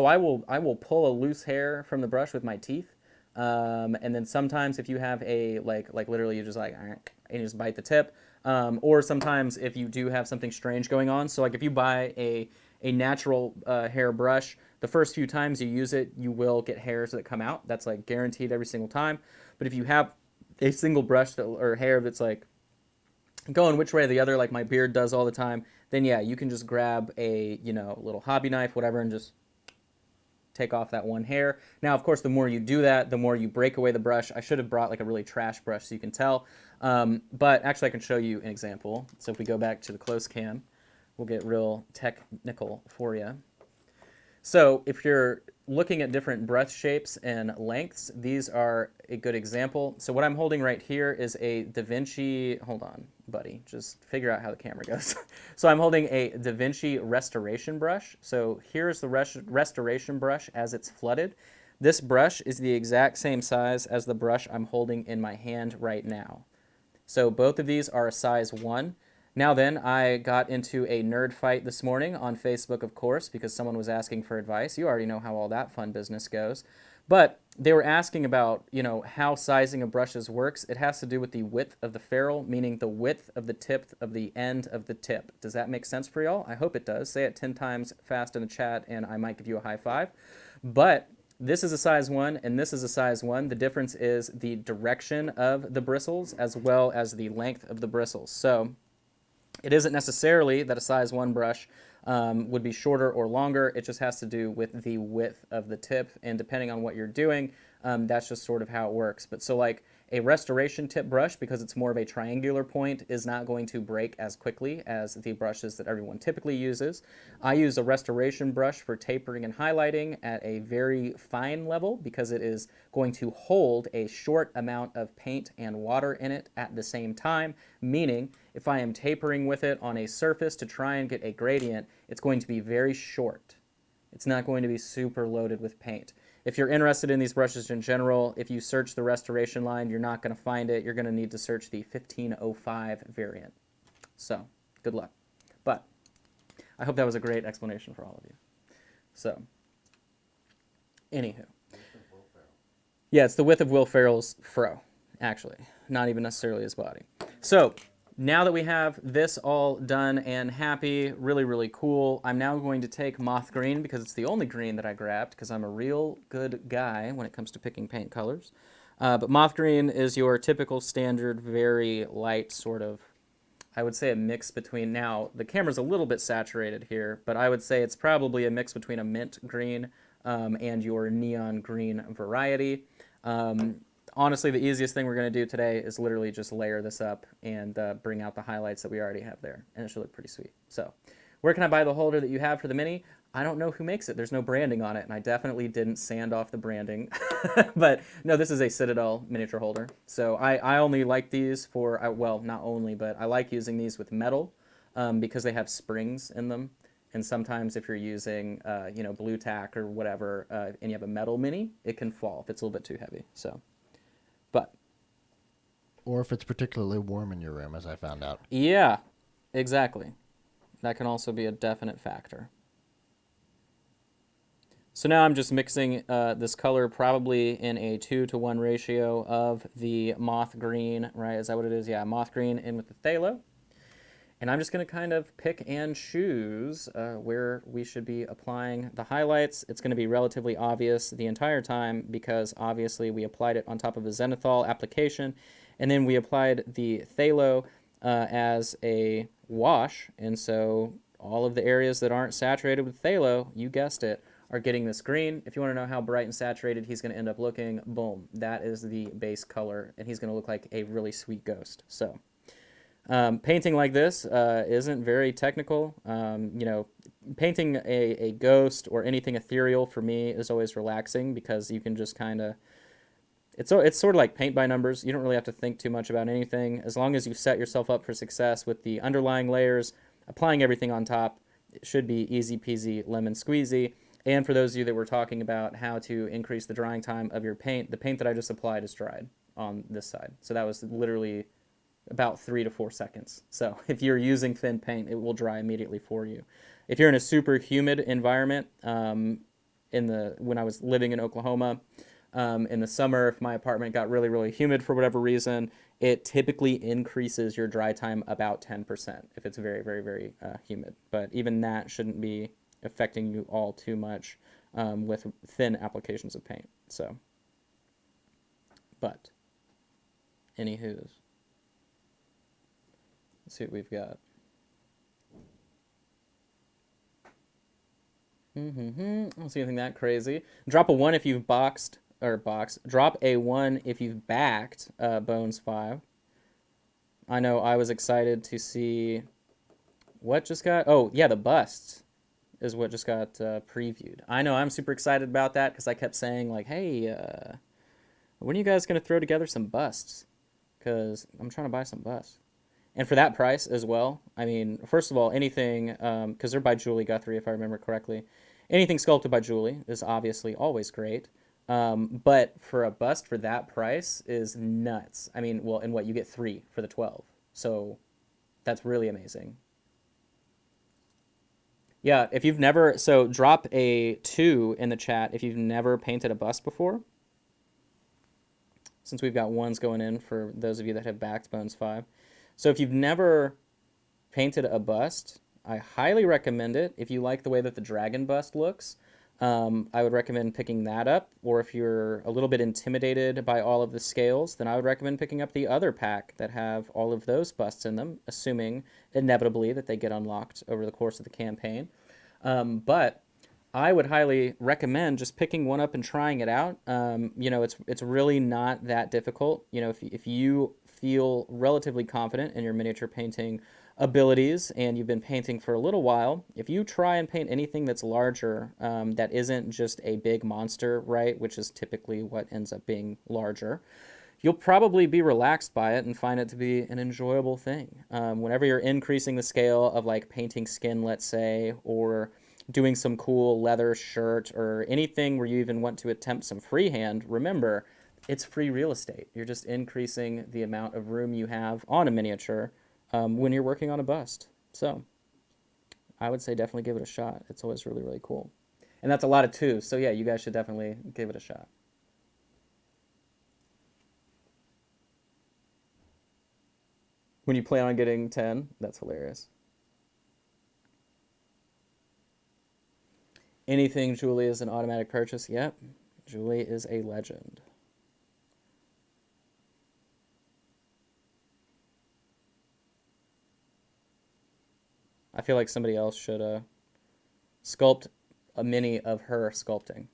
I will pull a loose hair from the brush with my teeth. And then sometimes if you have a, like literally you just like, and you just bite the tip. Or sometimes if you do have something strange going on. So like if you buy a natural hair brush, the first few times you use it, you will get hairs that come out. That's like guaranteed every single time. But if you have a single brush or hair that's like going which way or the other, like my beard does all the time, then yeah, you can just grab a, little hobby knife, whatever, and just take off that one hair. Now, of course, the more you do that, the more you break away the brush. I should have brought like a really trash brush so you can tell. But actually, I can show you an example. So if we go back to the close cam, we'll get real technical for you. So if you're looking at different brush shapes and lengths, these are a good example. So what I'm holding right here is a Da Vinci, hold on, buddy, just figure out how the camera goes. So I'm holding a Da Vinci restoration brush. So here's the restoration brush as it's flooded. This brush is the exact same size as the brush I'm holding in my hand right now. So both of these are a size 1. Now then, I got into a nerd fight this morning on Facebook, of course, because someone was asking for advice. You already know how all that fun business goes. But they were asking about, how sizing of brushes works. It has to do with the width of the ferrule, meaning the width of the tip of the end of the tip. Does that make sense for y'all? I hope it does. Say it 10 times fast in the chat, and I might give you a high five. But this is a size 1, and this is a size 1. The difference is the direction of the bristles as well as the length of the bristles. So it isn't necessarily that a size 1 brush would be shorter or longer. It just has to do with the width of the tip, and depending on what you're doing, that's just sort of how it works. But so like a restoration tip brush, because it's more of a triangular point, is not going to break as quickly as the brushes that everyone typically uses. I use a restoration brush for tapering and highlighting at a very fine level because it is going to hold a short amount of paint and water in it at the same time, meaning if I am tapering with it on a surface to try and get a gradient, it's going to be very short. It's not going to be super loaded with paint. If you're interested in these brushes in general, if you search the restoration line, you're not going to find it. You're going to need to search the 1505 variant. So, good luck. But I hope that was a great explanation for all of you. So, anywho. Yeah, it's the width of Will Ferrell's fro, actually. Not even necessarily his body. So, now that we have this all done and happy, really, really cool, I'm now going to take moth green because it's the only green that I grabbed because I'm a real good guy when it comes to picking paint colors. But moth green is your typical standard, very light sort of, I would say a mix between, now the camera's a little bit saturated here, but I would say it's probably a mix between a mint green and your neon green variety. Honestly, the easiest thing we're going to do today is literally just layer this up and bring out the highlights that we already have there, and it should look pretty sweet. So, where can I buy the holder that you have for the Mini? I don't know who makes it. There's no branding on it, and I definitely didn't sand off the branding. But no, this is a Citadel miniature holder. So I only like these for, well, not only, but I like using these with metal because they have springs in them. And sometimes if you're using, blue tack or whatever, and you have a metal Mini, it can fall if it's a little bit too heavy. So. But, or if it's particularly warm in your room, as I found out. Yeah, exactly. That can also be a definite factor. So now I'm just mixing this color probably in a 2-to-1 ratio of the moth green, right? Is that what it is? Yeah, moth green in with the phthalo. And I'm just going to kind of pick and choose where we should be applying the highlights. It's going to be relatively obvious the entire time because obviously we applied it on top of a zenithal application, and then we applied the phthalo as a wash, and so all of the areas that aren't saturated with phthalo, you guessed it, are getting this green. If you want to know how bright and saturated he's going to end up looking, boom, that is the base color, and he's going to look like a really sweet ghost. So. Painting like this isn't very technical. Painting a ghost or anything ethereal for me is always relaxing because you can just kind of, it's sort of like paint by numbers. You don't really have to think too much about anything. As long as you set yourself up for success with the underlying layers, applying everything on top, it should be easy peasy lemon squeezy. And for those of you that were talking about how to increase the drying time of your paint, the paint that I just applied is dried on this side. So that was literally about 3 to 4 seconds. So if you're using thin paint, it will dry immediately for you. If you're in a super humid environment, when I was living in Oklahoma, in the summer, if my apartment got really, really humid for whatever reason, it typically increases your dry time about 10% if it's very, very, very humid. But even that shouldn't be affecting you all too much with thin applications of paint. So, but, anywho's. Let's see what we've got. I don't see anything that crazy. Drop a 1 if you've Drop a 1 if you've backed Bones 5. I know I was excited to see what just got. Oh, yeah, the busts is what just got previewed. I know I'm super excited about that because I kept saying, like, hey, when are you guys going to throw together some busts? Because I'm trying to buy some busts. And for that price as well, I mean, first of all, anything, because they're by Julie Guthrie, if I remember correctly, anything sculpted by Julie is obviously always great. But for a bust for that price is nuts. I mean, well, and what, you get 3 for the 12. So that's really amazing. Yeah, if you've never, so drop a 2 in the chat if you've never painted a bust before. Since we've got 1s going in for those of you that have backed Bones 5. So if you've never painted a bust, I highly recommend it. If you like the way that the dragon bust looks, I would recommend picking that up. Or if you're a little bit intimidated by all of the scales, then I would recommend picking up the other pack that have all of those busts in them, assuming inevitably that they get unlocked over the course of the campaign. But I would highly recommend just picking one up and trying it out. It's really not that difficult. If you feel relatively confident in your miniature painting abilities and you've been painting for a little while, if you try and paint anything that's larger, that isn't just a big monster, right, which is typically what ends up being larger, you'll probably be relaxed by it and find it to be an enjoyable thing. Whenever you're increasing the scale of like painting skin, let's say, or doing some cool leather shirt or anything where you even want to attempt some freehand, remember, it's free real estate. You're just increasing the amount of room you have on a miniature when you're working on a bust. So I would say definitely give it a shot. It's always really, really cool. And that's a lot of twos. So yeah, you guys should definitely give it a shot. When you plan on getting 10, that's hilarious. Anything Julie is an automatic purchase. Yep, Julie is a legend. I feel like somebody else should sculpt a mini of her sculpting,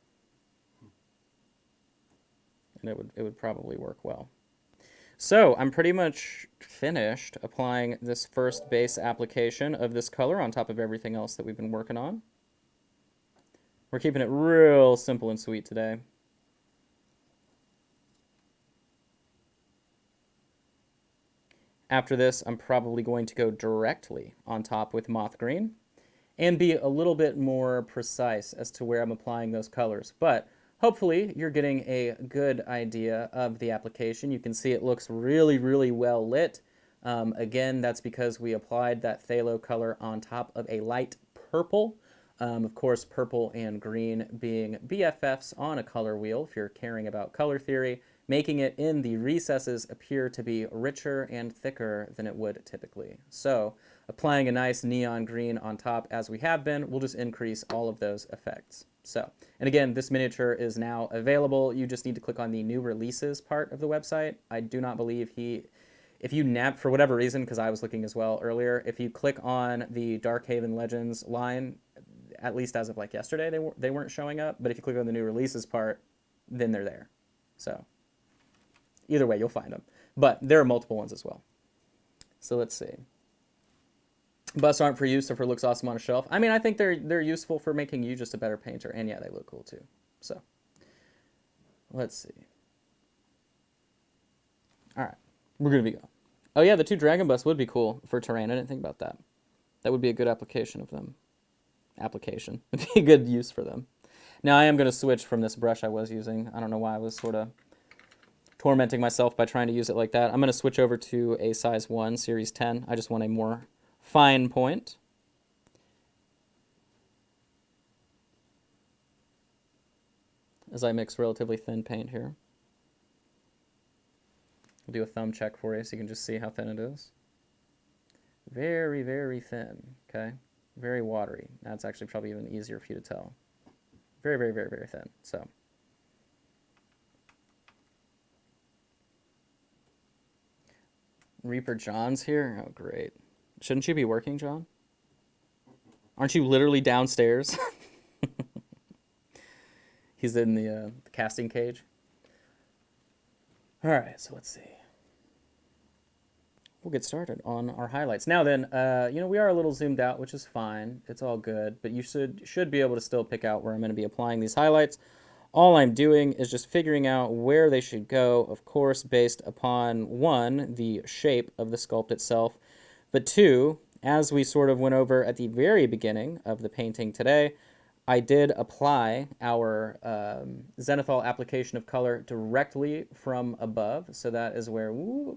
and it would probably work well. So I'm pretty much finished applying this first base application of this color on top of everything else that we've been working on. We're keeping it real simple and sweet today. After this, I'm probably going to go directly on top with moth green and be a little bit more precise as to where I'm applying those colors. But hopefully you're getting a good idea of the application. You can see it looks really, really well lit. Again, that's because we applied that phthalo color on top of a light purple. Of course, purple and green being BFFs on a color wheel, if you're caring about color theory, making it in the recesses appear to be richer and thicker than it would typically. So applying a nice neon green on top as we have been will just increase all of those effects. So, and again, this miniature is now available. You just need to click on the new releases part of the website. I do not believe if you nap for whatever reason, because I was looking as well earlier, if you click on the Darkhaven Legends line, at least as of like yesterday, they weren't showing up. But if you click on the new releases part, then they're there. So either way, you'll find them. But there are multiple ones as well. So let's see. Busts aren't for use, so for looks awesome on a shelf. I mean, I think they're useful for making you just a better painter. And yeah, they look cool too. So let's see. All right, we're going to be going. Oh yeah, the 2 dragon busts would be cool for terrain. I didn't think about that. That would be a good application of them. Application. It'd be a good use for them. Now I am going to switch from this brush I was using. I don't know why I was sort of tormenting myself by trying to use it like that. I'm going to switch over to a size 1, series 10. I just want a more fine point. As I mix relatively thin paint here. I'll do a thumb check for you so you can just see how thin it is. Very, very thin, okay? Very watery. That's actually probably even easier for you to tell. Very, very, very, very thin. So Reaper John's here? Oh, great. Shouldn't you be working, John? Aren't you literally downstairs? He's in the casting cage. All right, so let's see. We'll get started on our highlights. Now then, we are a little zoomed out, which is fine. It's all good, but you should be able to still pick out where I'm going to be applying these highlights. All I'm doing is just figuring out where they should go, of course, based upon, 1, the shape of the sculpt itself, but 2, as we sort of went over at the very beginning of the painting today, I did apply our zenithal application of color directly from above. So that is where,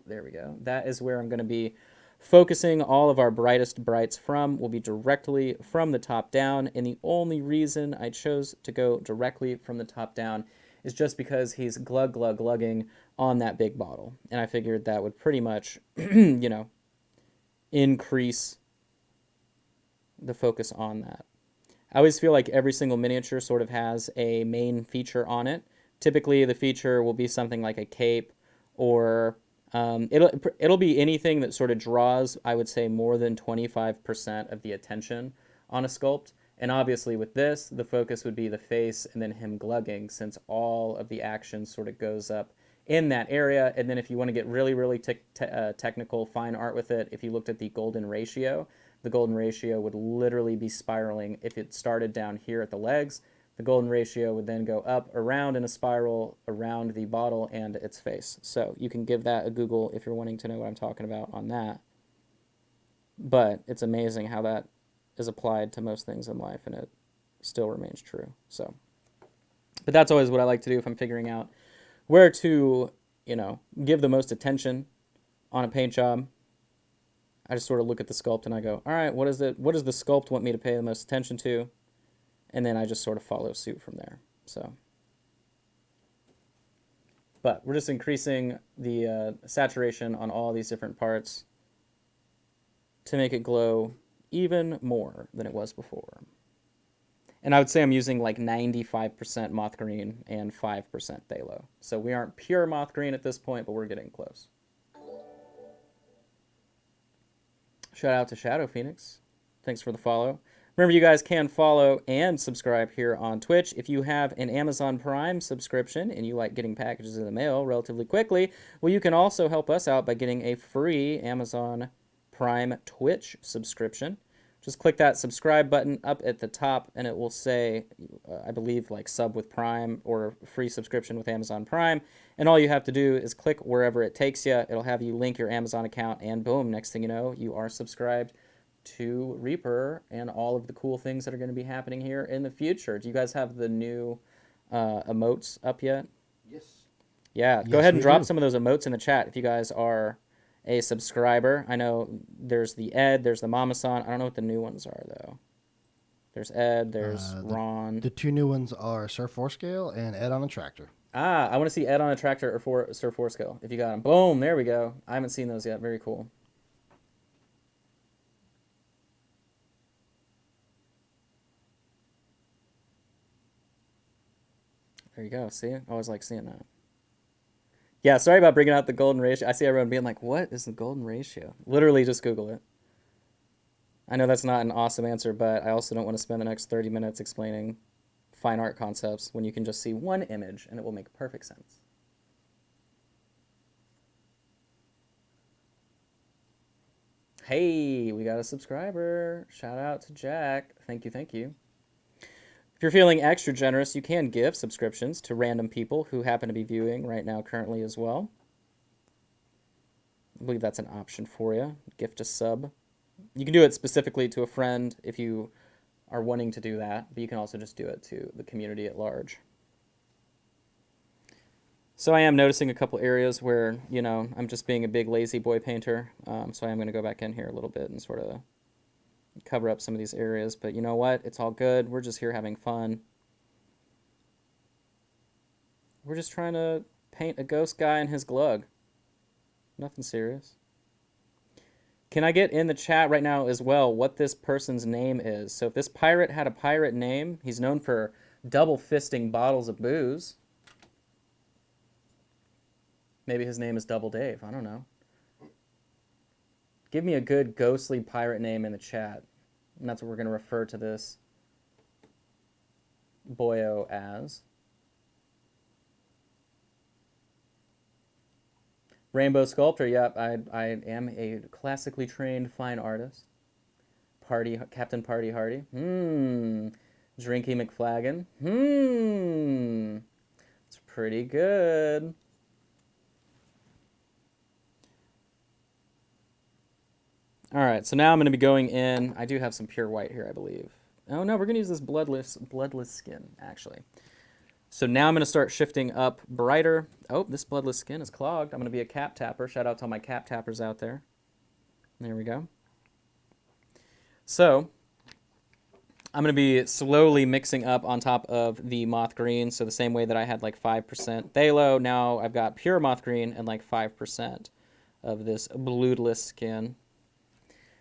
there we go. That is where I'm going to be focusing all of our brightest brights from. Will be directly from the top down. And the only reason I chose to go directly from the top down is just because he's glugging on that big bottle. And I figured that would pretty much, increase the focus on that. I always feel like every single miniature sort of has a main feature on it. Typically, the feature will be something like a cape, or it'll be anything that sort of draws, I would say, more than 25% of the attention on a sculpt. And obviously with this, the focus would be the face and then him glugging, since all of the action sort of goes up in that area. And then if you want to get really, really technical, fine art with it, if you looked at the golden ratio, the golden ratio would literally be spiraling. If it started down here at the legs, the golden ratio would then go up around in a spiral around the bottle and its face. So you can give that a Google if you're wanting to know what I'm talking about on that. But it's amazing how that is applied to most things in life, and it still remains true. So, but that's always what I like to do if I'm figuring out where to, give the most attention on a paint job. I just sort of look at the sculpt and I go, all right, what does the sculpt want me to pay the most attention to? And then I just sort of follow suit from there. So, but we're just increasing the saturation on all these different parts to make it glow even more than it was before. And I would say I'm using like 95% moth green and 5% phthalo. So we aren't pure moth green at this point, but we're getting close. Shout out to Shadow Phoenix. Thanks for the follow. Remember, you guys can follow and subscribe here on Twitch. If you have an Amazon Prime subscription and you like getting packages in the mail relatively quickly, well, you can also help us out by getting a free Amazon Prime Twitch subscription. Just click that subscribe button up at the top, and it will say, I believe, like sub with Prime or free subscription with Amazon Prime. And all you have to do is click wherever it takes you. It'll have you link your Amazon account, and boom, next thing you know, you are subscribed to Reaper and all of the cool things that are going to be happening here in the future. Do you guys have the new emotes up yet? Yes. Yeah, go ahead and drop some of those emotes in the chat if you guys are a subscriber. I know there's the Ed, there's the Mama-san. I don't know what the new ones are, though. There's Ed, there's Ron. The two new ones are Sir Fourscale and Ed on a Tractor. Ah, I want to see Ed on a Tractor or Sir Fourscale, if you got them. Boom, there we go. I haven't seen those yet. Very cool. There you go. See it? I always like seeing that. Yeah, sorry about bringing out the golden ratio. I see everyone being like, what is the golden ratio? Literally just Google it. I know that's not an awesome answer, but I also don't want to spend the next 30 minutes explaining fine art concepts when you can just see one image and it will make perfect sense. Hey, we got a subscriber. Shout out to Jack. Thank you, thank you. If you're feeling extra generous, you can give subscriptions to random people who happen to be viewing right now currently as well. I believe that's an option for you. Gift a sub. You can do it specifically to a friend if you are wanting to do that, but you can also just do it to the community at large. So I am noticing a couple areas where, I'm just being a big lazy boy painter. So I am going to go back in here a little bit and sort of cover up some of these areas, but you know what? It's all good. We're just here having fun. We're just trying to paint a ghost guy and his glug. Nothing serious. Can I get in the chat right now as well what this person's name is? So if this pirate had a pirate name, he's known for double fisting bottles of booze. Maybe his name is Double Dave. I don't know. Give me a good ghostly pirate name in the chat. And that's what we're going to refer to this boyo as. Rainbow Sculptor. Yep, I am a classically trained fine artist. Captain Party Hardy. Drinky McFlagon. It's pretty good. All right, so now I'm going to be going in. I do have some pure white here, I believe. Oh, no, we're going to use this bloodless skin, actually. So now I'm going to start shifting up brighter. Oh, this bloodless skin is clogged. I'm going to be a cap tapper. Shout out to all my cap tappers out there. There we go. So I'm going to be slowly mixing up on top of the moth green. So the same way that I had like 5% phthalo, now I've got pure moth green and like 5% of this bloodless skin.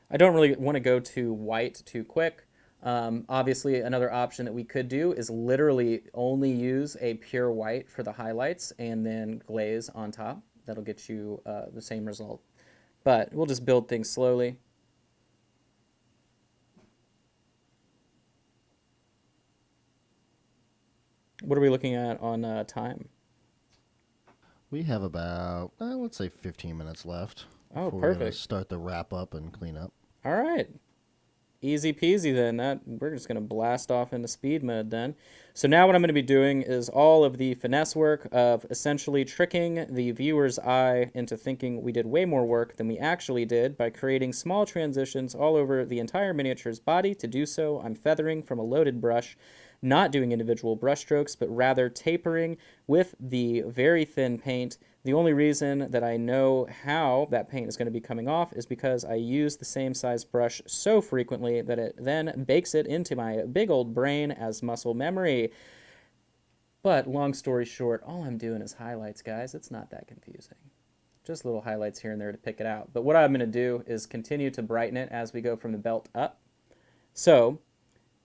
I don't really want to go too white too quick. Obviously, another option that we could do is literally only use a pure white for the highlights and then glaze on top. That'll get you the same result. But we'll just build things slowly. What are we looking at on time? We have about, let's say 15 minutes left. Oh, before we're gonna perfect. start the wrap up and clean up. All right. Easy peasy then. We're just going to blast off into speed mode then. So now what I'm going to be doing is all of the finesse work of essentially tricking the viewer's eye into thinking we did way more work than we actually did by creating small transitions all over the entire miniature's body. To do so, I'm feathering from a loaded brush, not doing individual brush strokes, but rather tapering with the very thin paint. The only reason that I know how that paint is going to be coming off is because I use the same size brush so frequently that it then bakes it into my big old brain as muscle memory. But long story short, all I'm doing is highlights, guys. It's not that confusing. Just little highlights here and there to pick it out. But what I'm going to do is continue to brighten it as we go from the belt up. So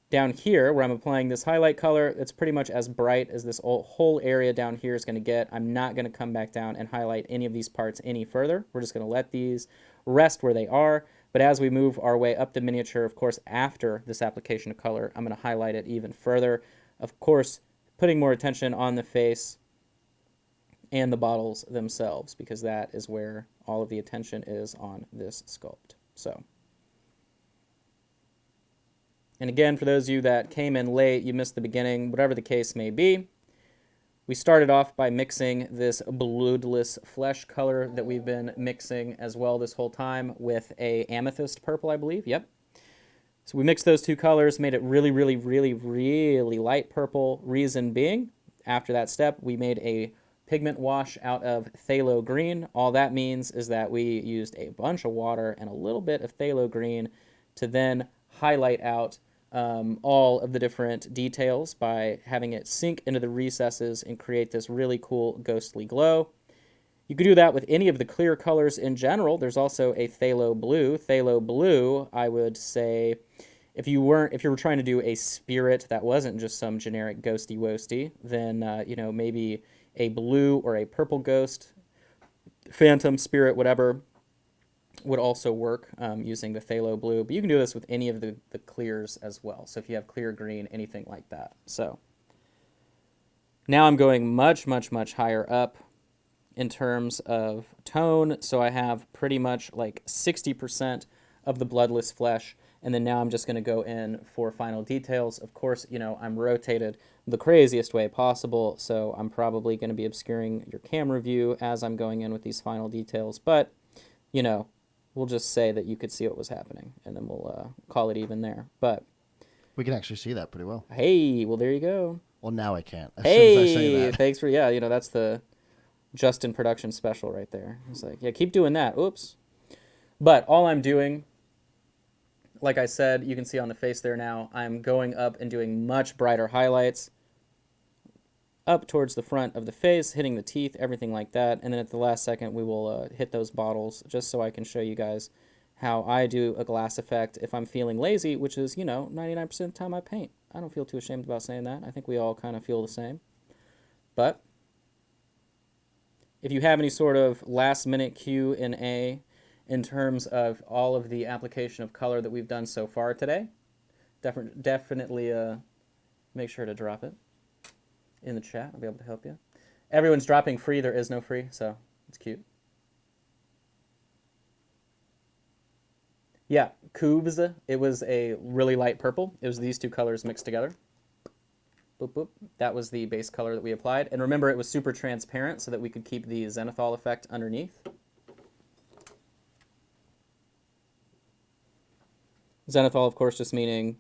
down here, where I'm applying this highlight color, it's pretty much as bright as this whole area down here is going to get. I'm not going to come back down and highlight any of these parts any further. We're just going to let these rest where they are. But as we move our way up the miniature, of course, after this application of color, I'm going to highlight it even further. Of course, putting more attention on the face and the bottles themselves, because that is where all of the attention is on this sculpt. So. And again, for those of you that came in late, you missed the beginning, whatever the case may be, we started off by mixing this bloodless flesh color that we've been mixing as well this whole time with a amethyst purple, I believe. Yep. So we mixed those two colors, made it really, really, really, really light purple. Reason being, after that step, we made a pigment wash out of phthalo green. All that means is that we used a bunch of water and a little bit of phthalo green to then highlight out all of the different details by having it sink into the recesses and create this really cool ghostly glow. You could do that with any of the clear colors in general. There's also a phthalo blue. Phthalo blue, I would say, if you were trying to do a spirit that wasn't just some generic ghosty wosty, then maybe a blue or a purple ghost, phantom, spirit, whatever, would also work using the phthalo blue. But you can do this with any of the clears as well. So if you have clear green, anything like that. So now I'm going much, much, much higher up in terms of tone. So I have pretty much like 60% of the bloodless flesh. And then now I'm just going to go in for final details. Of course, I'm rotated the craziest way possible. So I'm probably going to be obscuring your camera view as I'm going in with these final details. But, we'll just say that you could see what was happening, and then we'll call it even there. But We can actually see that pretty well. hey, well, there you go. Well, now I can't. As Hey, soon as I say that. thanks for, that's the Justin production special right there. It's like, yeah, keep doing that. Oops. But all I'm doing, like I said, you can see on the face there now, I'm going up and doing much brighter highlights up towards the front of the face, hitting the teeth, everything like that. And then at the last second, we will hit those bottles just so I can show you guys how I do a glass effect if I'm feeling lazy, which is, 99% of the time I paint. I don't feel too ashamed about saying that. I think we all kind of feel the same. But if you have any sort of last-minute Q&A in terms of all of the application of color that we've done so far today, definitely make sure to drop it in the chat. I'll be able to help you. Everyone's dropping free. There is no free, so it's cute. Yeah, Couves, it was a really light purple. It was these two colors mixed together. Boop, boop. That was the base color that we applied. And remember, it was super transparent so that we could keep the zenithal effect underneath. Zenithal, of course, just meaning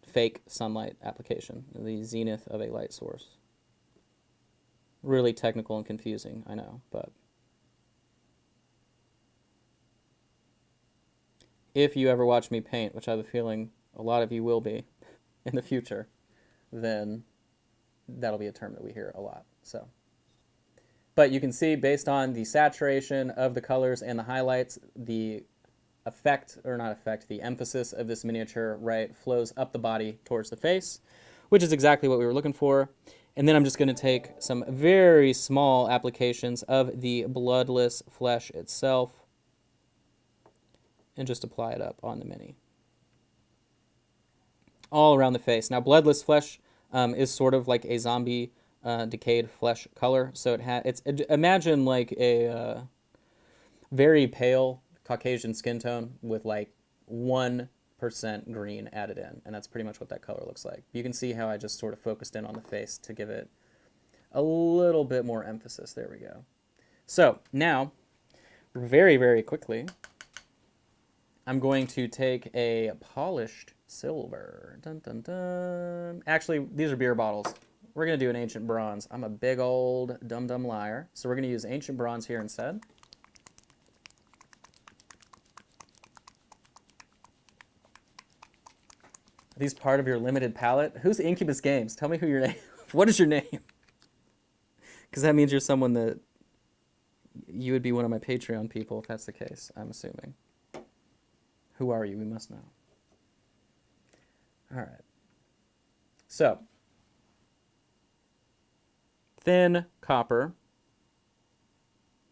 fake sunlight application, the zenith of a light source. Really technical and confusing, I know, but if you ever watch me paint, which I have a feeling a lot of you will be in the future, then that'll be a term that we hear a lot. So, but you can see based on the saturation of the colors and the highlights, the the emphasis of this miniature, right, flows up the body towards the face, which is exactly what we were looking for. And then I'm just going to take some very small applications of the bloodless flesh itself and just apply it up on the mini. All around the face. Now, bloodless flesh is sort of like a zombie decayed flesh color. So imagine like a very pale Caucasian skin tone with like 1% green added in. And that's pretty much what that color looks like. You can see how I just sort of focused in on the face to give it a little bit more emphasis. There we go. So now, very, very quickly, I'm going to take a polished silver. Dun, dun, dun. Actually, these are beer bottles. We're going to do an ancient bronze. I'm a big old dum-dum liar. So we're going to use ancient bronze here instead. Are these part of your limited palette? Who's Incubus Games? Tell me who your name. What is your name? Because that means you're someone that you would be one of my Patreon people if that's the case, I'm assuming. Who are you? We must know. All right. So, thin copper,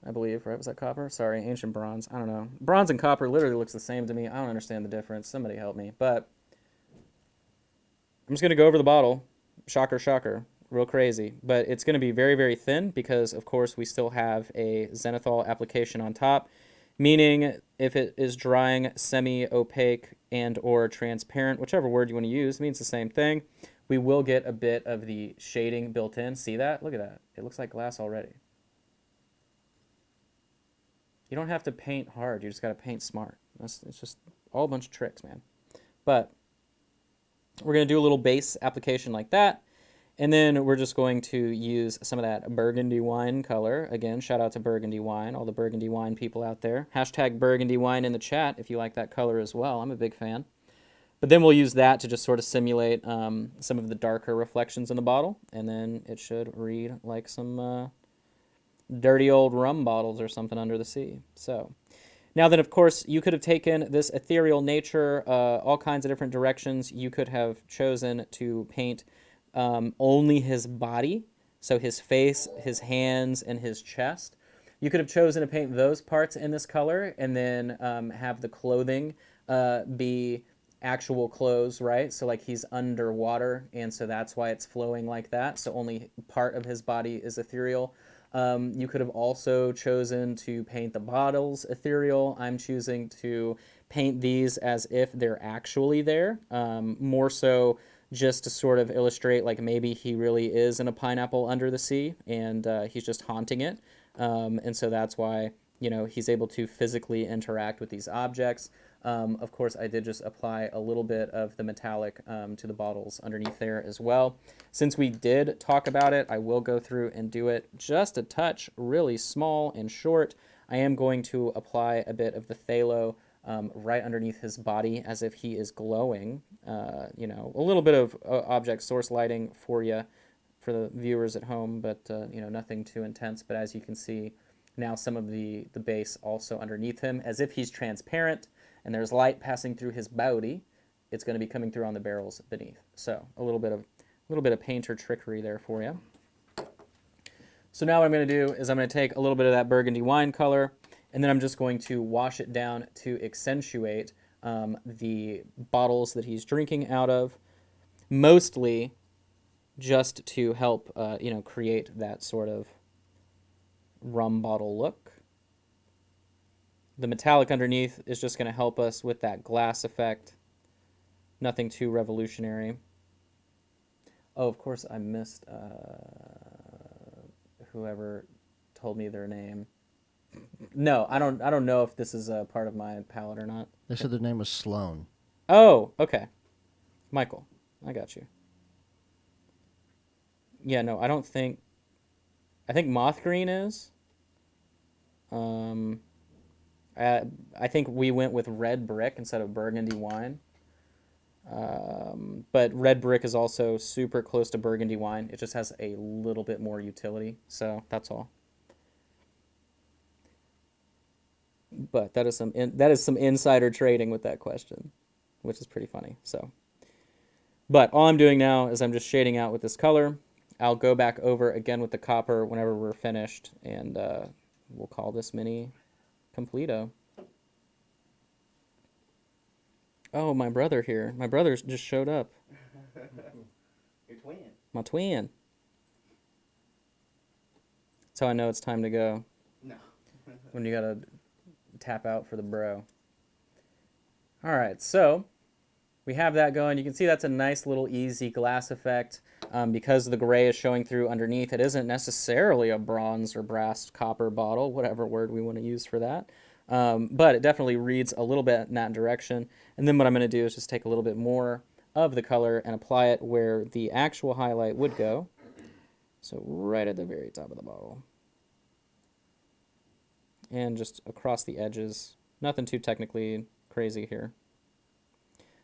I believe, right? Was that copper? Sorry, ancient bronze. I don't know. Bronze and copper literally looks the same to me. I don't understand the difference. Somebody help me. But I'm just going to go over the bottle. Shocker, shocker. Real crazy. But it's going to be very, very thin because, of course, we still have a zenithal application on top, meaning if it is drying, semi-opaque, and or transparent, whichever word you want to use, means the same thing, we will get a bit of the shading built in. See that? Look at that. It looks like glass already. You don't have to paint hard. You just got to paint smart. It's just all a bunch of tricks, man. But we're going to do a little base application like that. And then we're just going to use some of that burgundy wine color. Again, shout out to burgundy wine, all the burgundy wine people out there. Hashtag burgundy wine in the chat if you like that color as well. I'm a big fan. But then we'll use that to just sort of simulate some of the darker reflections in the bottle. And then it should read like some dirty old rum bottles or something under the sea. So now then, of course, you could have taken this ethereal nature all kinds of different directions. You could have chosen to paint only his body, so his face, his hands, and his chest. You could have chosen to paint those parts in this color and then have the clothing be actual clothes, right? So like he's underwater, and so that's why it's flowing like that. So only part of his body is ethereal. You could have also chosen to paint the bottles ethereal. I'm choosing to paint these as if they're actually there, more so just to sort of illustrate like maybe he really is in a pineapple under the sea and he's just haunting it. And so that's why, you know, he's able to physically interact with these objects. Of course, I did just apply a little bit of the metallic to the bottles underneath there as well. Since we did talk about it, I will go through and do it just a touch, really small and short. I am going to apply a bit of the phthalo right underneath his body as if he is glowing. You know, a little bit of object source lighting for you, for the viewers at home, but you know, nothing too intense. But as you can see, now some of the base also underneath him, as if he's transparent and there's light passing through his body, it's going to be coming through on the barrels beneath. So a little bit of painter trickery there for you. So now what I'm going to do is I'm going to take a little bit of that burgundy wine color, and then I'm just going to wash it down to accentuate the bottles that he's drinking out of, mostly just to help you know, create that sort of rum bottle look. The metallic underneath is just going to help us with that glass effect. Nothing too revolutionary. Oh, of course I missed whoever told me their name. No, I don't know if this is a part of my palette or not. They said their name was Sloan. Oh, okay. Michael, I got you. Yeah, no, I think moth green is. I think we went with red brick instead of burgundy wine. But red brick is also super close to burgundy wine. It just has a little bit more utility. So that's all. But that is some insider trading with that question, which is pretty funny. So, but all I'm doing now is I'm just shading out with this color. I'll go back over again with the copper whenever we're finished, and we'll call this mini completo. Oh, my brother here. My brother just showed up. Your twin. My twin. That's how I know it's time to go. No. When you gotta tap out for the bro. All right, so we have that going. You can see that's a nice little easy glass effect. Because the gray is showing through underneath, it isn't necessarily a bronze or brass copper bottle, whatever word we want to use for that. But it definitely reads a little bit in that direction. And then what I'm going to do is just take a little bit more of the color and apply it where the actual highlight would go. So right at the very top of the bottle. And just across the edges. Nothing too technically crazy here.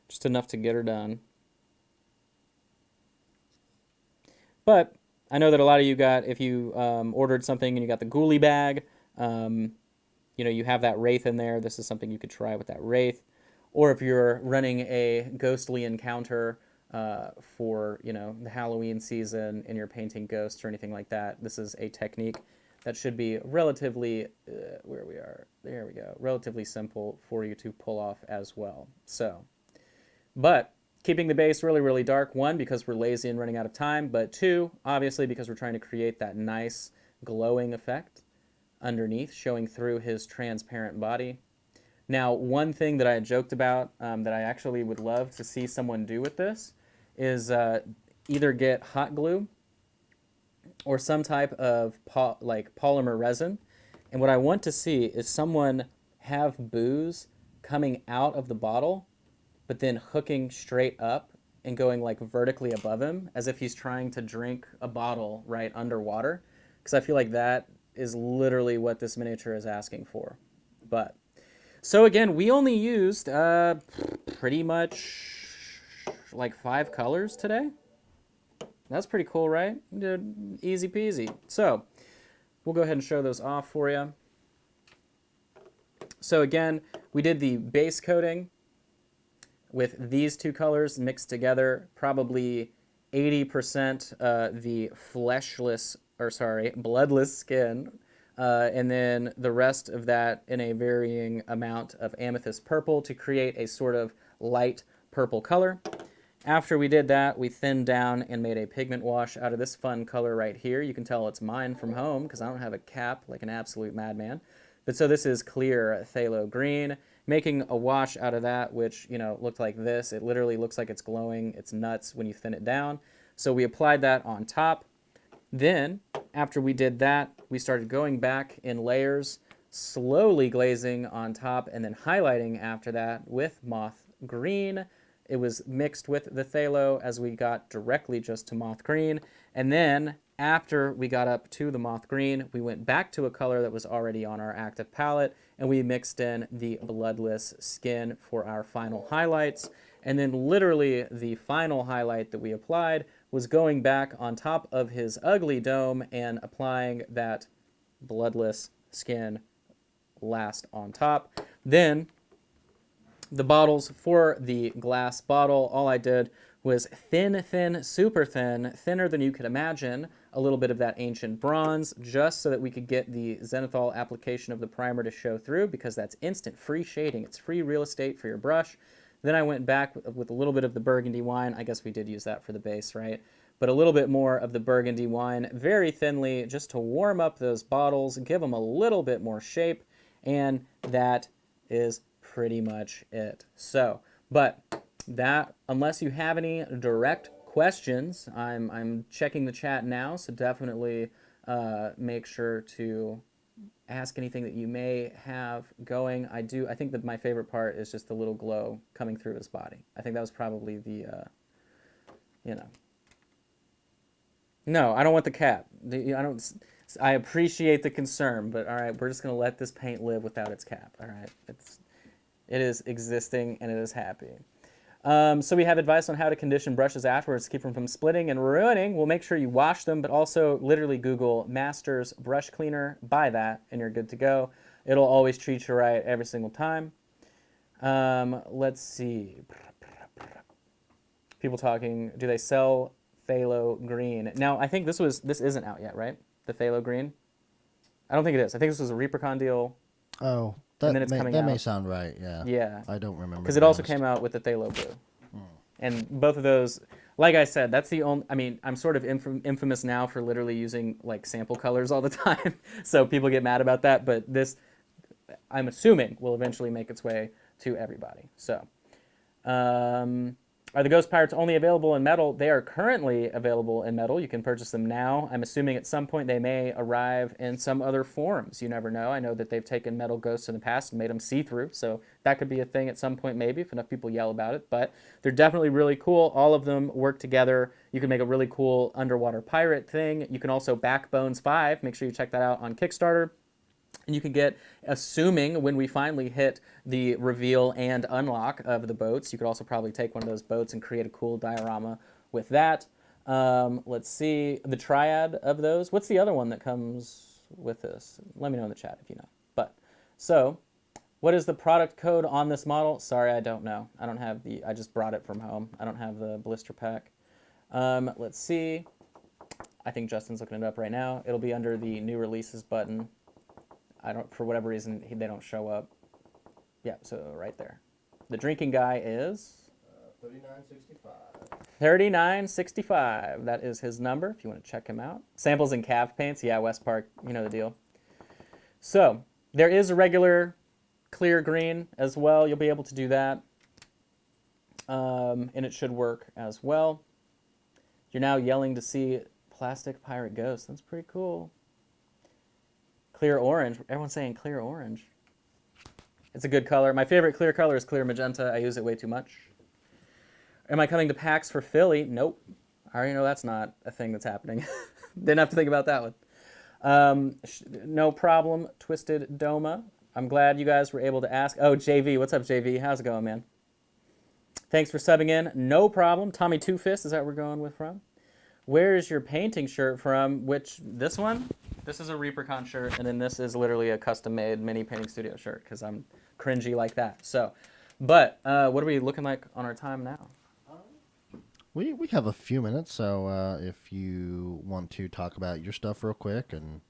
Just enough to get her done. But I know that a lot of you got, if you ordered something and you got the ghoulie bag, you know, you have that wraith in there. This is something you could try with that wraith. Or if you're running a ghostly encounter for, you know, the Halloween season and you're painting ghosts or anything like that, this is a technique that should be relatively, where we are, there we go, relatively simple for you to pull off as well. So, but keeping the base really, really dark, one, because we're lazy and running out of time, but two, obviously, because we're trying to create that nice glowing effect underneath, showing through his transparent body. Now, one thing that I had joked about that I actually would love to see someone do with this is either get hot glue or some type of like polymer resin. And what I want to see is someone have booze coming out of the bottle, but then hooking straight up and going like vertically above him as if he's trying to drink a bottle right underwater. Because I feel like that is literally what this miniature is asking for. But so again, we only used pretty much like 5 colors today. That's pretty cool, right? Did easy peasy. So we'll go ahead and show those off for you. So again, we did the base coating with these 2 colors mixed together, probably 80% the fleshless, or sorry, bloodless skin, and then the rest of that in a varying amount of amethyst purple to create a sort of light purple color. After we did that, we thinned down and made a pigment wash out of this fun color right here. You can tell it's mine from home because I don't have a cap like an absolute madman. But so this is clear phthalo green, making a wash out of that, which, you know, looked like this. It literally looks like it's glowing. It's nuts when you thin it down. So we applied that on top. Then, after we did that, we started going back in layers, slowly glazing on top and then highlighting after that with moth green. It was mixed with the phthalo as we got directly just to moth green. And then after we got up to the moth green, we went back to a color that was already on our active palette and we mixed in the bloodless skin for our final highlights. And then literally the final highlight that we applied was going back on top of his ugly dome and applying that bloodless skin last on top. Then the bottles, for the glass bottle, all I did was thin, super thin, thinner than you could imagine, a little bit of that ancient bronze, just so that we could get the zenithal application of the primer to show through, because that's instant free shading. It's free real estate for your brush. Then I went back with a little bit of the burgundy wine. I guess we did use that for the base, right? But a little bit more of the burgundy wine, very thinly, just to warm up those bottles, give them a little bit more shape, and that is pretty much it. So, but that, unless you have any direct questions, I'm checking the chat now, so definitely make sure to ask anything that you may have going. I think that my favorite part is just the little glow coming through his body. I think that was probably the, you know. No, I don't want the cap. I appreciate the concern, but all right, we're just going to let this paint live without its cap. All right, it is existing and it is happy. So we have advice on how to condition brushes afterwards to keep them from splitting and ruining. We'll make sure you wash them, but also literally Google Masters brush cleaner, buy that, and you're good to go. It'll always treat you right every single time. Let's see. People talking. Do they sell phthalo green? Now, I think this isn't out yet, right? The phthalo green. I don't think it is. I think this was a ReaperCon deal. Oh, And that then it's may, coming that may out. sound right. Yeah. Yeah. I don't remember. Because to it be also honest. came out with the phthalo blue. And both of those, like I said, that's the only. I mean, I'm sort of infamous now for literally using like sample colors all the time, so people get mad about that. But this, I'm assuming, will eventually make its way to everybody. So, are the Ghost Pirates only available in metal? They are currently available in metal. You can purchase them now. I'm assuming at some point they may arrive in some other forms. You never know. I know that they've taken metal ghosts in the past and made them see-through, so that could be a thing at some point maybe if enough people yell about it. But they're definitely really cool. All of them work together. You can make a really cool underwater pirate thing. You can also Backbones 5. Make sure you check that out on Kickstarter. And you can get, assuming when we finally hit the reveal and unlock of the boats, you could also probably take one of those boats and create a cool diorama with that. Let's see, the triad of those. What's the other one that comes with this? Let me know in the chat if you know. But, so, what is the product code on this model? Sorry, I don't know. I don't have I just brought it from home. I don't have the blister pack. Let's see. I think Justin's looking it up right now. It'll be under the new releases button. For whatever reason, they don't show up. Yeah, so right there. The drinking guy is $39.65. That is his number if you want to check him out. Samples and calf paints. Yeah, West Park, you know the deal. So there is a regular clear green as well. You'll be able to do that. And it should work as well. You're now yelling to see plastic pirate ghosts. That's pretty cool. Clear orange. Everyone's saying clear orange. It's a good color. My favorite clear color is clear magenta. I use it way too much. Am I coming to PAX for Philly? Nope. I already know that's not a thing that's happening. Didn't have to think about that one. No problem. Twisted Doma. I'm glad you guys were able to ask. Oh, JV. What's up, JV? How's it going, man? Thanks for subbing in. No problem. Tommy Two Fist. Is that where we're going with from? Where is your painting shirt from? This one? This is a ReaperCon shirt, and then this is literally a custom-made mini painting studio shirt because I'm cringy like that. So, but what are we looking like on our time now? We have a few minutes, so if you want to talk about your stuff real quick, and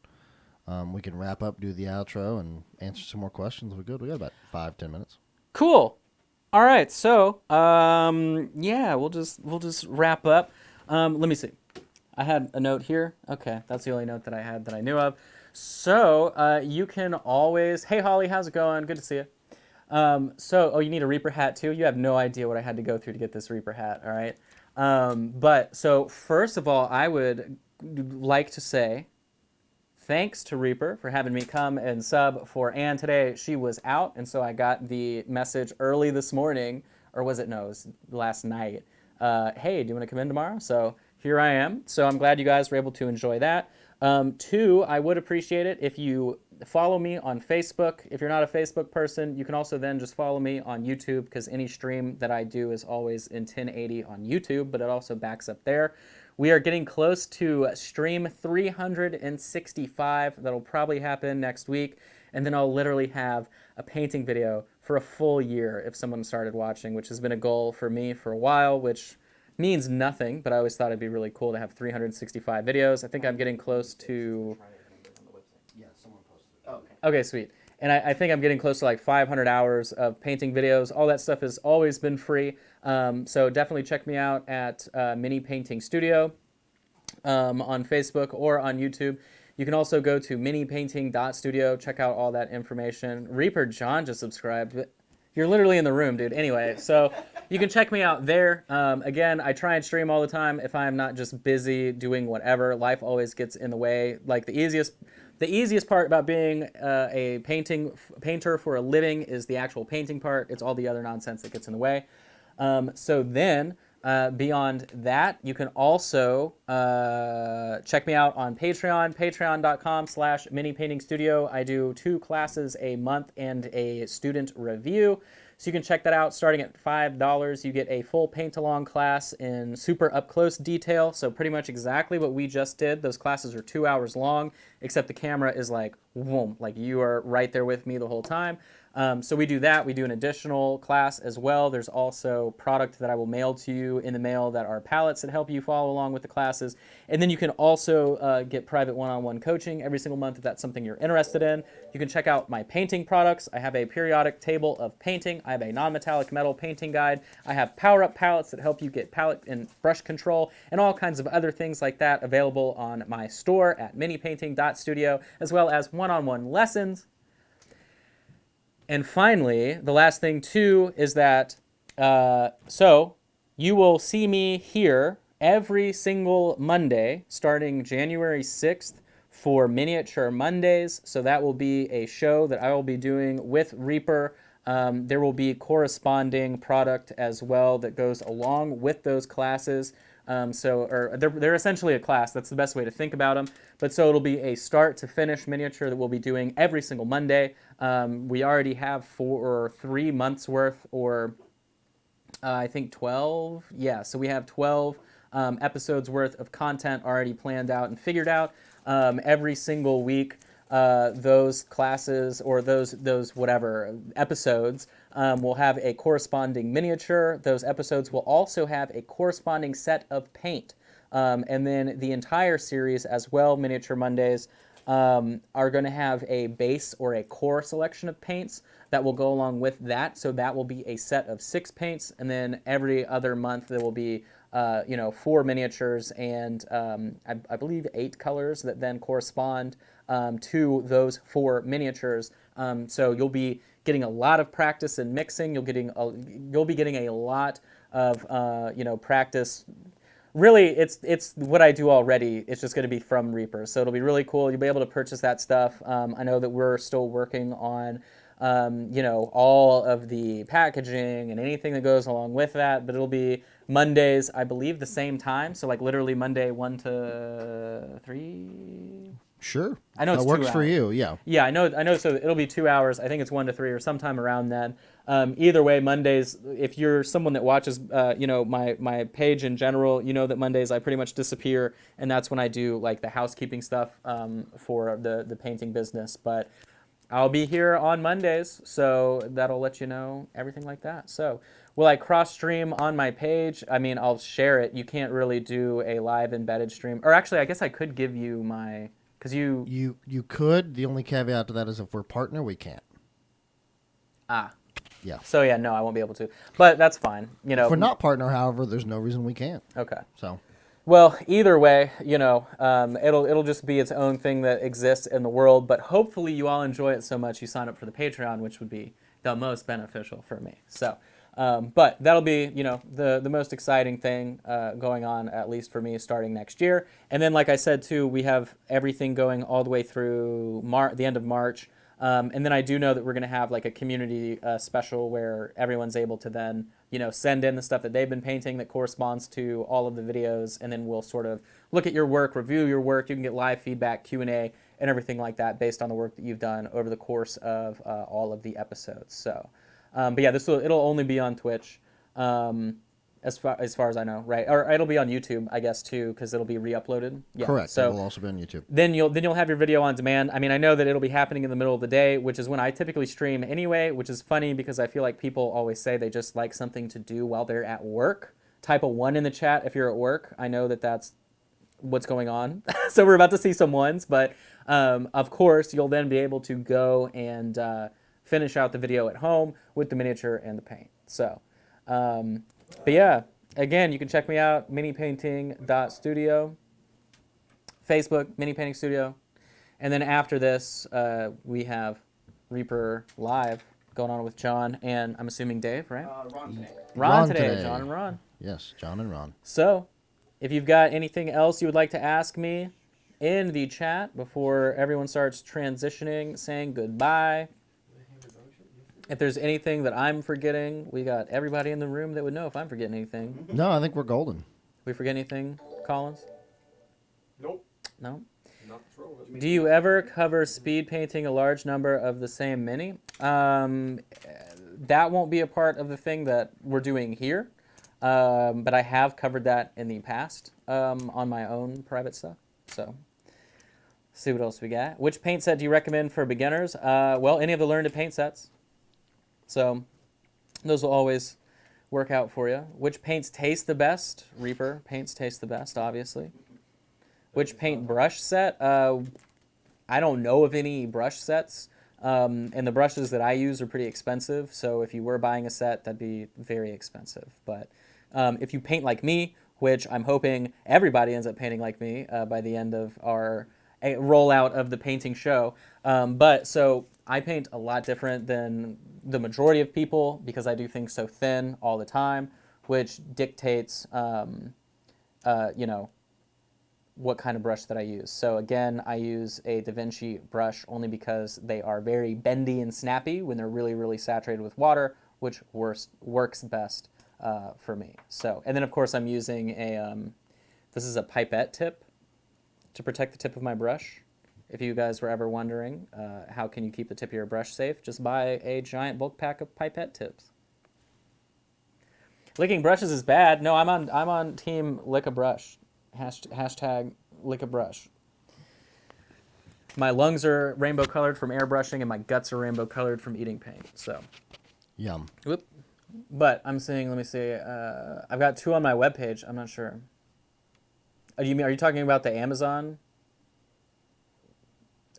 we can wrap up, do the outro, and answer some more questions. We're good. We got about 5-10 minutes. Cool. All right. So, yeah, we'll just wrap up. Let me see. I had a note here. Okay, that's the only note that I had that I knew of. So you can always... Hey, Holly, how's it going? Good to see you. Oh, you need a Reaper hat, too? You have no idea what I had to go through to get this Reaper hat, all right? So first of all, I would like to say thanks to Reaper for having me come and sub for Ann today. She was out, and so I got the message early this morning, or was it? No, it was last night. Hey, do you want to come in tomorrow? So here I am. So I'm glad you guys were able to enjoy that. Two, I would appreciate it if you follow me on Facebook. If you're not a Facebook person, you can also then just follow me on YouTube because any stream that I do is always in 1080 on YouTube, but it also backs up there. We are getting close to stream 365. That'll probably happen next week. And then I'll literally have a painting video for a full year if someone started watching, which has been a goal for me for a while, which means nothing, but I always thought it'd be really cool to have 365 videos. I think I'm getting close to... Yeah, someone posted it. Oh, okay. Okay, sweet. And I think I'm getting close to like 500 hours of painting videos. All that stuff has always been free. So definitely check me out at Mini Painting Studio on Facebook or on YouTube. You can also go to minipainting.studio, check out all that information. Reaper John just subscribed. You're literally in the room, dude. Anyway, so you can check me out there. Again, I try and stream all the time if I'm not just busy doing whatever. Life always gets in the way. Like the easiest part about being a painter for a living is the actual painting part. It's all the other nonsense that gets in the way. So then Beyond that, you can also check me out on Patreon, patreon.com/mini painting studio. I do 2 classes a month and a student review. So you can check that out. Starting at $5, you get a full paint-along class in super up-close detail. So pretty much exactly what we just did. Those classes are 2 hours long, except the camera is like, whoom, like you are right there with me the whole time. So we do that. We do an additional class as well. There's also product that I will mail to you in the mail that are palettes that help you follow along with the classes. And then you can also get private one-on-one coaching every single month if that's something you're interested in. You can check out my painting products. I have a periodic table of painting. I have a non-metallic metal painting guide. I have power-up palettes that help you get palette and brush control and all kinds of other things like that available on my store at minipainting.studio, as well as one-on-one lessons. And finally, the last thing too is that, so you will see me here every single Monday starting January 6th for Miniature Mondays. So that will be a show that I will be doing with Reaper. There will be corresponding product as well that goes along with those classes. They're essentially a class. That's the best way to think about them. But so it'll be a start to finish miniature that we'll be doing every single Monday. We already have 4 or 3 months worth, or I think 12. Yeah, so we have 12 episodes worth of content already planned out and figured out. Every single week, those classes or those whatever episodes will have a corresponding miniature. Those episodes will also have a corresponding set of paint. And then the entire series as well, Miniature Mondays, are going to have a base or a core selection of paints that will go along with that. So that will be a set of 6 paints. And then every other month there will be 4 miniatures and I believe 8 colors that then correspond to those 4 miniatures. So you'll be getting a lot of practice in mixing. You'll be getting a lot of practice. Really, it's what I do already. It's just going to be from Reaper, so it'll be really cool. You'll be able to purchase that stuff. I know that we're still working on all of the packaging and anything that goes along with that, but it'll be Mondays, I believe, the same time. So like literally Monday 1 to 3. Sure. I know it's that 2 works for hours. you. Yeah. Yeah, I know. So it'll be 2 hours. I think it's 1 to 3 or sometime around then. Either way, Mondays. If you're someone that watches, my page in general, you know that Mondays I pretty much disappear, and that's when I do like the housekeeping stuff for the painting business. But I'll be here on Mondays, so that'll let you know everything like that. So will I cross stream on my page? I mean, I'll share it. You can't really do a live embedded stream, or actually, I guess I could give you my. Because you could. The only caveat to that is if we're partner, we can't. Ah. Yeah. So yeah, no, I won't be able to. But that's fine. If we're not partner, however, there's no reason we can't. Okay. So. Well, either way, it'll just be its own thing that exists in the world. But hopefully, you all enjoy it so much you sign up for the Patreon, which would be the most beneficial for me. So. But that'll be, the most exciting thing going on, at least for me, starting next year. And then, like I said, too, we have everything going all the way through the end of March. And then I do know that we're going to have like a community special where everyone's able to then, send in the stuff that they've been painting that corresponds to all of the videos. And then we'll sort of look at your work, review your work. You can get live feedback, Q&A, and everything like that based on the work that you've done over the course of all of the episodes. So. But yeah, it'll only be on Twitch, as far as I know, right? Or it'll be on YouTube, I guess, too, because it'll be re-uploaded. Yeah. Correct. So It'll also be on YouTube. Then you'll have your video on demand. I mean, I know that it'll be happening in the middle of the day, which is when I typically stream anyway, which is funny because I feel like people always say they just like something to do while they're at work. Type a 1 in the chat if you're at work. I know that that's what's going on. So we're about to see some 1s, but of course you'll then be able to go and finish out the video at home with the miniature and the paint. So, but yeah, again, you can check me out, minipainting.studio, Facebook, Mini Painting Studio. And then after this, we have Reaper Live going on with John and I'm assuming Dave, right? Ron today. Ron today, John and Ron. Yes, John and Ron. So, if you've got anything else you would like to ask me in the chat before everyone starts transitioning, saying goodbye. If there's anything that I'm forgetting, we got everybody in the room that would know if I'm forgetting anything. No, I think we're golden. We forget anything, Collins? Nope. No? Not that's relevant. Do you ever cover speed painting a large number of the same mini? That won't be a part of the thing that we're doing here, but I have covered that in the past on my own private stuff. So, see what else we got. Which paint set do you recommend for beginners? Well, any of the Learn to Paint sets. So, those will always work out for you. Which paints taste the best? Reaper paints taste the best, obviously. Which paint brush set? I don't know of any brush sets, and the brushes that I use are pretty expensive, so if you were buying a set, that'd be very expensive. But if you paint like me, which I'm hoping everybody ends up painting like me by the end of our rollout of the painting show. But so I paint a lot different than the majority of people because I do things so thin all the time, which dictates, you know, what kind of brush that I use. So again, I use a Da Vinci brush only because they are very bendy and snappy when they're really, really saturated with water, which works best for me. So, and then of course I'm using a, this is a pipette tip to protect the tip of my brush. If you guys were ever wondering, how can you keep the tip of your brush safe? Just buy a giant bulk pack of pipette tips. Licking brushes is bad. No, I'm on team lick a brush. Hashtag lick a brush. My lungs are rainbow colored from airbrushing, and my guts are rainbow colored from eating paint. So, Yum. whoop. But I'm seeing. Let me see. I've got 2 on my webpage. I'm not sure. Are you talking about the Amazon?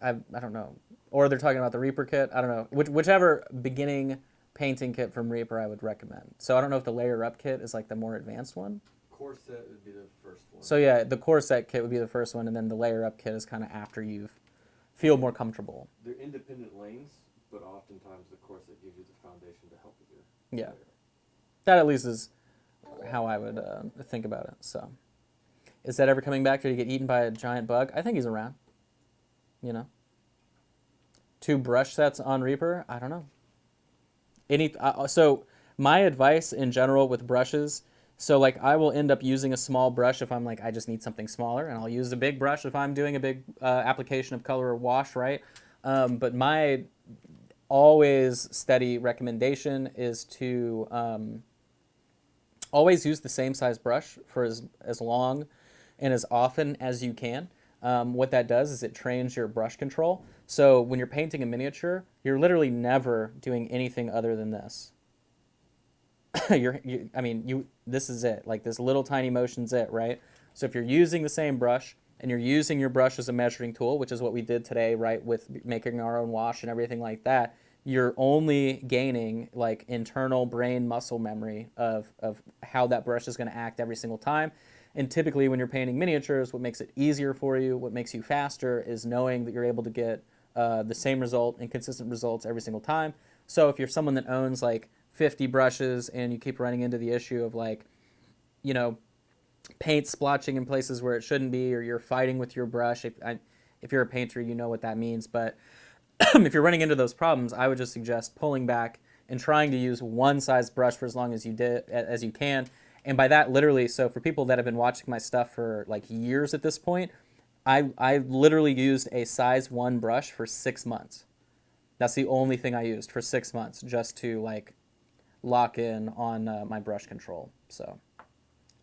I don't know. Or they're talking about the Reaper kit. I don't know. Whichever beginning painting kit from Reaper I would recommend. So I don't know if the layer up kit is like the more advanced one. Core set would be the first one. So yeah, the core set kit would be the first one, and then the layer up kit is kind of after you feel more comfortable. They're independent lanes, but oftentimes the core set gives you the foundation to help with your Yeah. That at least is how I would think about it. So, is that ever coming back? Did he get eaten by a giant bug? I think he's around. You know. 2 brush sets on Reaper? I don't know. So my advice in general with brushes. So like I will end up using a small brush if I'm like I just need something smaller, and I'll use a big brush if I'm doing a big application of color or wash, right? But my always steady recommendation is to always use the same size brush for as long and as often as you can. What that does is it trains your brush control. So when you're painting a miniature, you're literally never doing anything other than this. This is it. Like this little tiny motion's it, right? So if you're using the same brush and you're using your brush as a measuring tool, which is what we did today, right, with making our own wash and everything like that, you're only gaining like internal brain muscle memory of how that brush is going to act every single time. And typically when you're painting miniatures, what makes it easier for you, what makes you faster is knowing that you're able to get the same result and consistent results every single time. So if you're someone that owns like 50 brushes and you keep running into the issue of like, you know, paint splotching in places where it shouldn't be, or you're fighting with your brush, if you're a painter, you know what that means. But if you're running into those problems, I would just suggest pulling back and trying to use one size brush for as long as you can. And by that, literally, so for people that have been watching my stuff for like years at this point, I literally used a size 1 brush for 6 months. That's the only thing I used for 6 months, just to like lock in on my brush control. So,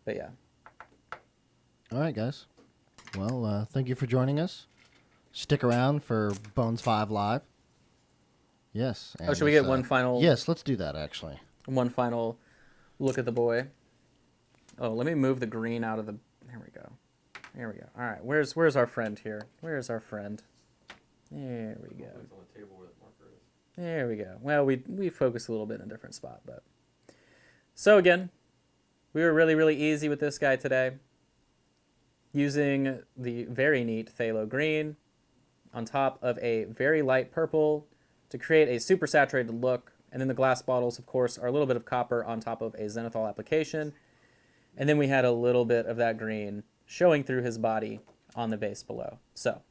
but yeah. All right, guys. Well, thank you for joining us. Stick around for Bones 5 Live. Yes. Oh, should we get one final? Yes, let's do that, actually. One final look at the boy. Oh, let me move the green out of the. There we go. There we go. All right. Where's our friend here? Where's our friend? There we go. It's on the table where the marker is. There we go. Well, we focus a little bit in a different spot, but. So again, we were really, really easy with this guy today. Using the very neat phthalo green on top of a very light purple to create a super saturated look. And then the glass bottles, of course, are a little bit of copper on top of a zenithal application. And then we had a little bit of that green showing through his body on the base below. So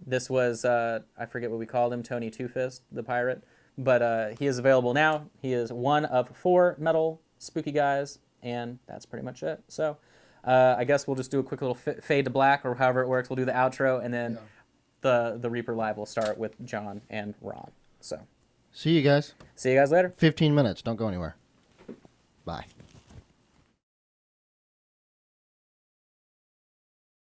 this was, I forget what we called him, Tony Two-Fist, the pirate. but he is available now. He is one of 4 metal spooky guys, and that's pretty much it. So I guess we'll just do a quick little fade to black, or however it works. We'll do the outro, and then the Reaper Live will start with John and Ron. So See you guys. see you guys later. 15 minutes. Don't go anywhere. Bye.